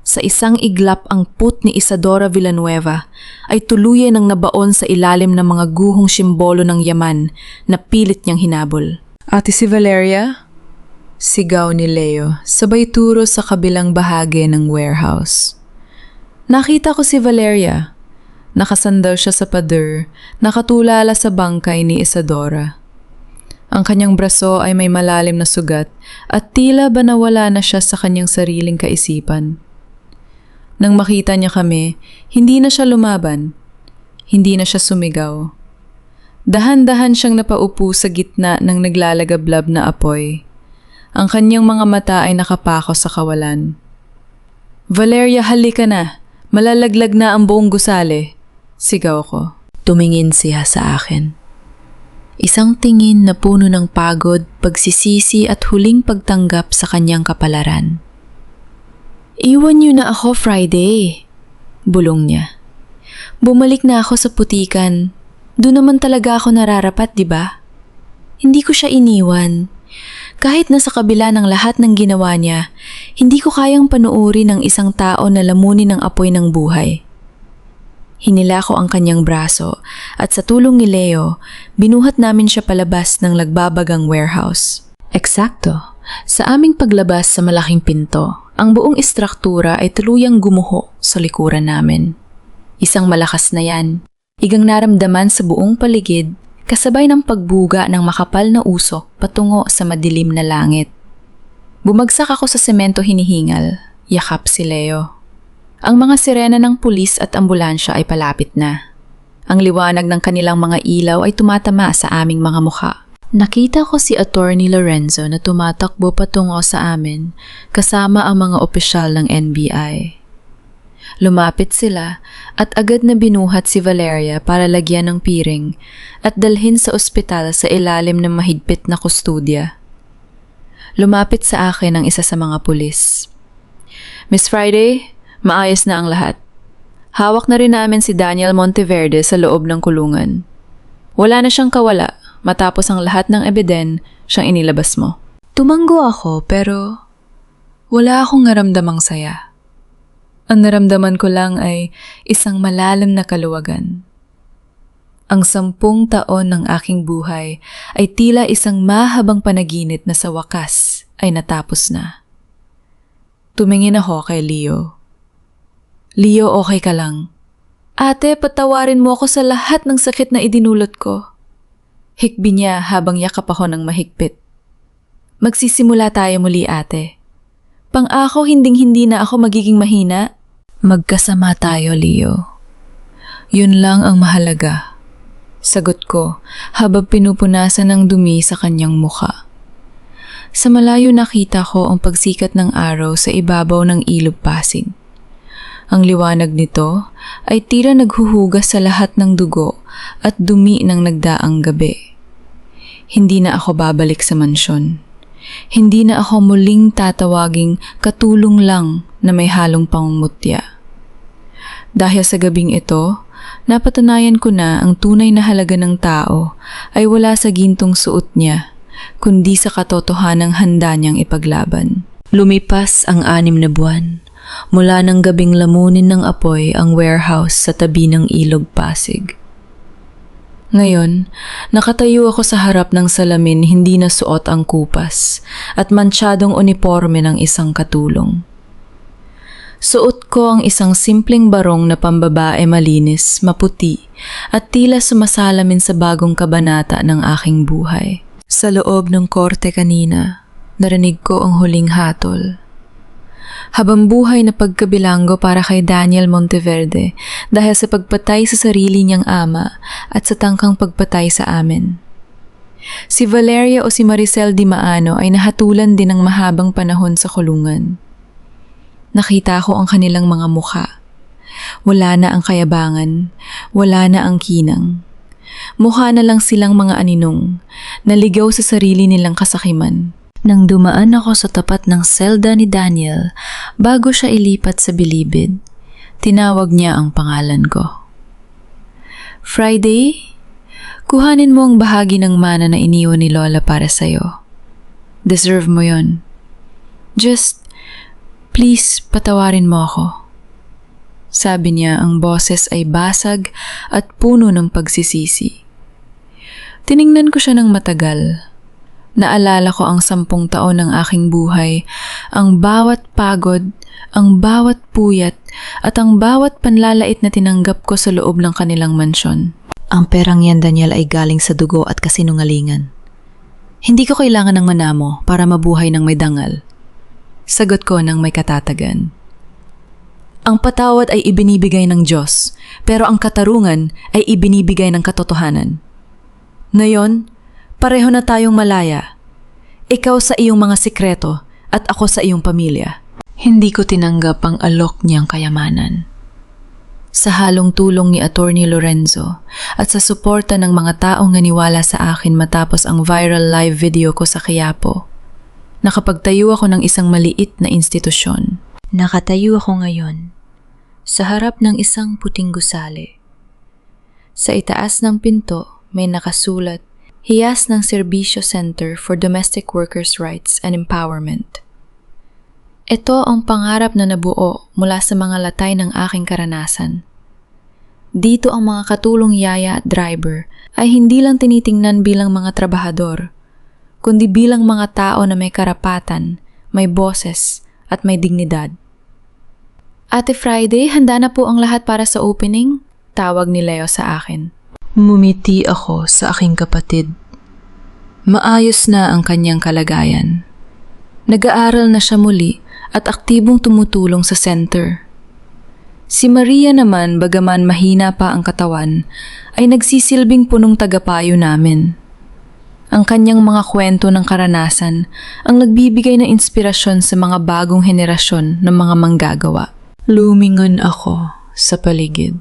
Sa isang iglap, ang put ni Isadora Villanueva ay tuluyan ng nabaon sa ilalim ng mga guhong simbolo ng yaman na pilit niyang hinabol. Ate si Valeria? Sigaw ni Leo, sabay turo sa kabilang bahagi ng warehouse. Nakita ko si Valeria. Nakasandaw siya sa pader, nakatulala sa bangkay ni Isadora. Ang kanyang braso ay may malalim na sugat at tila ba nawala na siya sa kanyang sariling kaisipan. Nang makita niya kami, hindi na siya lumaban. Hindi na siya sumigaw. Dahan-dahan siyang napaupo sa gitna ng naglalagablab na apoy. Ang kanyang mga mata ay nakapako sa kawalan. "Valeria, halika na! Malalaglag na ang buong gusali!" Sigaw ko. Tumingin siya sa akin. Isang tingin na puno ng pagod, pagsisisi at huling pagtanggap sa kanyang kapalaran. "Iwan niyo na ako, Friday," bulong niya. "Bumalik na ako sa putikan. Doon naman talaga ako nararapat, di ba? Hindi ko siya iniwan. Kahit na sa kabila ng lahat ng ginawa niya, hindi ko kayang panuorin ng isang tao na lamunin ng apoy ng buhay." Hinila ko ang kanyang braso at sa tulong ni Leo, binuhat namin siya palabas ng nagbabagang warehouse. Eksakto, sa aming paglabas sa malaking pinto, ang buong istruktura ay tuluyang gumuho sa likuran namin. Isang malakas na yan, igang naramdaman sa buong paligid, kasabay ng pagbuga ng makapal na usok patungo sa madilim na langit. Bumagsak ako sa semento hinihingal, yakap si Leo. Ang mga sirena ng pulis at ambulansya ay palapit na. Ang liwanag ng kanilang mga ilaw ay tumatama sa aming mga mukha. Nakita ko si Attorney Lorenzo na tumatakbo patungo sa amin kasama ang mga opisyal ng NBI. Lumapit sila at agad na binuhat si Valeria para lagyan ng piring at dalhin sa ospital sa ilalim ng mahigpit na kustudya. Lumapit sa akin ang isa sa mga pulis. "Miss Friday, maayos na ang lahat. Hawak na rin namin si Daniel Monteverde sa loob ng kulungan. Wala na siyang kawala matapos ang lahat ng ebiden siyang inilabas mo." Tumanggo ako pero wala akong naramdamang saya. Ang naramdaman ko lang ay isang malalim na kaluwagan. Ang 10 taon ng aking buhay ay tila isang mahabang panaginip na sa wakas ay natapos na. Tumingin ako kay Leo. "Leo, okay ka lang?" "Ate, patawarin mo ako sa lahat ng sakit na idinulot ko." Hikbi niya habang yakap ako ng mahigpit. "Magsisimula tayo muli, ate. Pang-ako hinding-hindi na ako magiging mahina. Magkasama tayo, Leo. Yun lang ang mahalaga." Sagot ko habang pinupunasan ng dumi sa kanyang mukha. Sa malayo nakita ko ang pagsikat ng araw sa ibabaw ng ilog Pasig. Ang liwanag nito ay tila naghuhugas sa lahat ng dugo at dumi ng nagdaang gabi. Hindi na ako babalik sa mansyon. Hindi na ako muling tatawaging katulong lang na may halong pangungutya. Dahil sa gabing ito, napatunayan ko na ang tunay na halaga ng tao ay wala sa gintong suot niya, kundi sa katotohanang handa niyang ipaglaban. Lumipas ang 6 na buwan. Mula ng gabing lamunin ng apoy ang warehouse sa tabi ng ilog Pasig. Ngayon, nakatayo ako sa harap ng salamin hindi na suot ang kupas at mantsadong uniforme ng isang katulong. Suot ko ang isang simpleng barong na pambabae malinis, maputi at tila sumasalamin sa bagong kabanata ng aking buhay. Sa loob ng korte kanina, narinig ko ang huling hatol. Habang buhay na pagkabilanggo para kay Daniel Monteverde dahil sa pagpatay sa sarili niyang ama at sa tangkang pagpatay sa amin. Si Valeria o si Maricel Di Maano ay nahatulan din ng mahabang panahon sa kulungan. Nakita ko ang kanilang mga mukha. Wala na ang kayabangan, wala na ang kinang. Mukha na lang silang mga aninong, naligaw sa sarili nilang kasakiman. Nang dumaan ako sa tapat ng selda ni Daniel bago siya ilipat sa bilibid, tinawag niya ang pangalan ko. "Friday, kuhanin mo ang bahagi ng mana na iniwan ni Lola para sa'yo. Deserve mo yon. Just, please, patawarin mo ako." Sabi niya, ang boses ay basag at puno ng pagsisisi. Tiningnan ko siya ng matagal. Naalala ko ang 10 taon ng aking buhay, ang bawat pagod, ang bawat puyat, at ang bawat panlalait na tinanggap ko sa loob ng kanilang mansyon. "Ang perang yan, Daniel, ay galing sa dugo at kasinungalingan. Hindi ko kailangan ng manamo para mabuhay ng may dangal. Sagot ko ng may katatagan. Ang patawad ay ibinibigay ng Diyos, pero ang katarungan ay ibinibigay ng katotohanan. Ngayon, pareho na tayong malaya. Ikaw sa iyong mga sikreto at ako sa iyong pamilya. Hindi ko tinanggap ang alok niyang kayamanan. Sa halong tulong ni Attorney Lorenzo at sa suporta ng mga taong naniwala sa akin matapos ang viral live video ko sa Quiapo, nakapagtayo ako ng isang maliit na institusyon. Nakatayo ako ngayon sa harap ng isang puting gusali. Sa itaas ng pinto may nakasulat, Hiyas ng Serbisyo Center for Domestic Workers' Rights and Empowerment. Ito ang pangarap na nabuo mula sa mga latay ng aking karanasan. Dito ang mga katulong yaya at driver ay hindi lang tinitingnan bilang mga trabahador, kundi bilang mga tao na may karapatan, may boses, at may dignidad. Ate Friday, handa na po ang lahat para sa opening? Tawag ni Leo sa akin. Mumiti ako sa aking kapatid. Maayos na ang kanyang kalagayan. Nag-aaral na siya muli at aktibong tumutulong sa center. Si Maria naman, bagaman mahina pa ang katawan, ay nagsisilbing punong tagapayo namin. Ang kanyang mga kwento ng karanasan ang nagbibigay ng inspirasyon sa mga bagong henerasyon ng mga manggagawa. Lumingon ako sa paligid.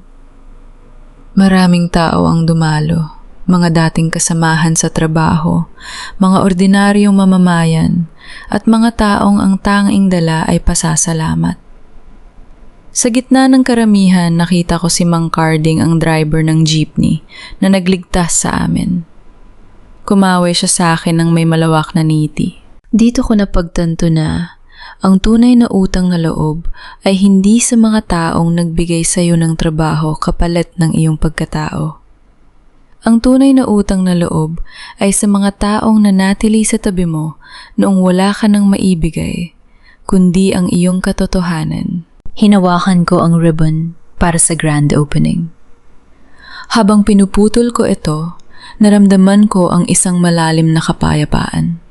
Maraming tao ang dumalo, mga dating kasamahan sa trabaho, mga ordinaryong mamamayan, at mga taong ang tanging dala ay pasasalamat. Sa gitna ng karamihan, nakita ko si Mang Carding, ang driver ng jeepney, na nagligtas sa amin. Kumaway siya sa akin ng may malawak na ngiti. Dito ko napagtanto na ang tunay na utang na loob ay hindi sa mga taong nagbigay sa iyo ng trabaho kapalit ng iyong pagkatao. Ang tunay na utang na loob ay sa mga taong nanatili sa tabi mo noong wala ka nang maibigay, kundi ang iyong katotohanan. Hinawakan ko ang ribbon para sa grand opening. Habang pinuputol ko ito, naramdaman ko ang isang malalim na kapayapaan.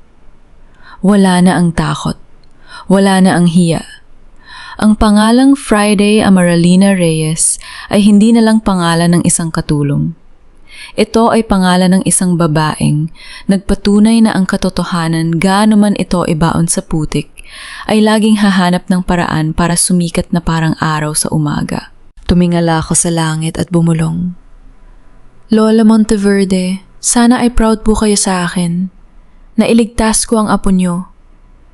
Wala na ang takot. Wala na ang hiya. Ang pangalang Friday Amaralina Reyes ay hindi na lang pangalan ng isang katulong. Ito ay pangalan ng isang babaeng nagpatunay na ang katotohanan, gaano man ito ibaon sa putik, ay laging hahanap ng paraan para sumikat na parang araw sa umaga. Tumingala ako sa langit at bumulong. Lola Monteverde, sana ay proud po kayo sa akin. Nailigtas ko ang apo niyo.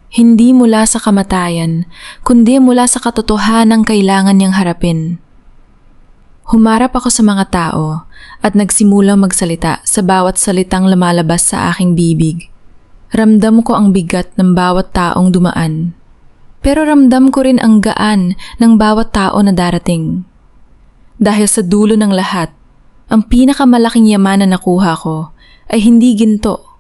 Hindi mula sa kamatayan, kundi mula sa katotohanang kailangan niyang harapin. Humarap ako sa mga tao at nagsimulang magsalita sa bawat salitang lumalabas sa aking bibig. Ramdam ko ang bigat ng bawat taong dumaan. Pero ramdam ko rin ang gaan ng bawat tao na darating. Dahil sa dulo ng lahat, ang pinakamalaking yaman na nakuha ko ay hindi ginto,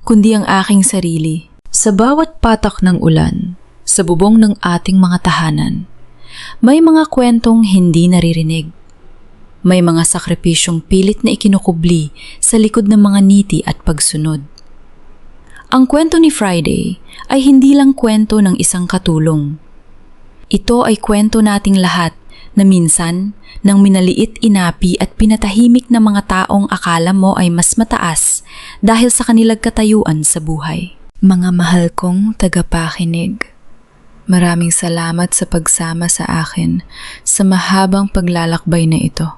kundi ang aking sarili. Sa bawat patak ng ulan, sa bubong ng ating mga tahanan, may mga kwentong hindi naririnig. May mga sakripisyong pilit na ikinukubli sa likod ng mga niti at pagsunod. Ang kwento ni Friday ay hindi lang kwento ng isang katulong. Ito ay kwento nating lahat na minsan nang minaliit, inapi at pinatahimik na mga taong akala mo ay mas mataas dahil sa kanilang katayuan sa buhay. Mga mahal kong tagapakinig, maraming salamat sa pagsama sa akin sa mahabang paglalakbay na ito.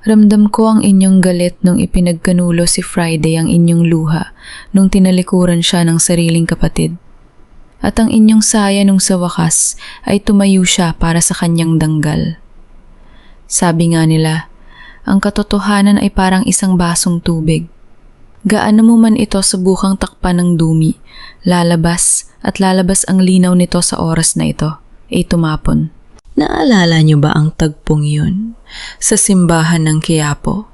Ramdam ko ang inyong galit nung ipinagkanulo si Friday ang inyong luha nung tinalikuran siya ng sariling kapatid. At ang inyong saya nung sa wakas ay tumayo siya para sa kanyang danggal. Sabi nga nila, ang katotohanan ay parang isang basong tubig. Gaano mo man ito subukang takpan ng dumi, lalabas ang linaw nito sa oras na ito, ay tumapon. Naalala niyo ba ang tagpong yun sa simbahan ng Quiapo?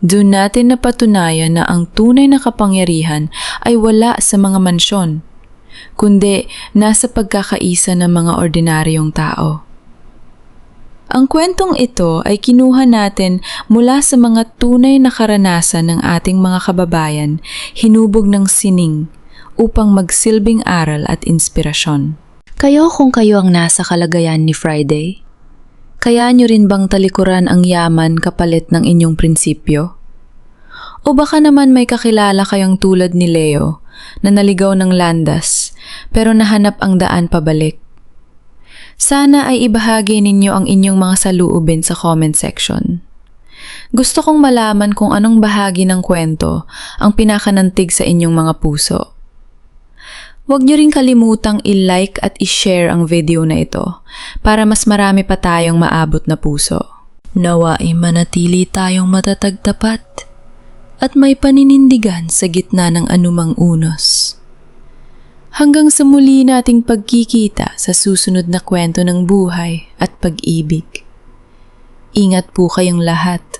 Doon natin napatunayan na ang tunay na kapangyarihan ay wala sa mga mansyon, kundi nasa pagkakaisa ng mga ordinaryong tao. Ang kwentong ito ay kinuha natin mula sa mga tunay na karanasan ng ating mga kababayan, hinubog ng sining upang magsilbing aral at inspirasyon. Kayo kung kayo ang nasa kalagayan ni Friday? Kaya nyo rin bang talikuran ang yaman kapalit ng inyong prinsipyo? O baka naman may kakilala kayong tulad ni Leo na naligaw ng landas pero nahanap ang daan pabalik? Sana ay ibahagi ninyo ang inyong mga saluubin sa comment section. Gusto kong malaman kung anong bahagi ng kwento ang pinakanantig sa inyong mga puso. Huwag niyo rin kalimutang i-like at i-share ang video na ito para mas marami pa tayong maabot na puso. Nawa ay manatili tayong matatagtapat at may paninindigan sa gitna ng anumang unos. Hanggang sa muli nating pagkikita sa susunod na kwento ng buhay at pag-ibig. Ingat po kayong lahat.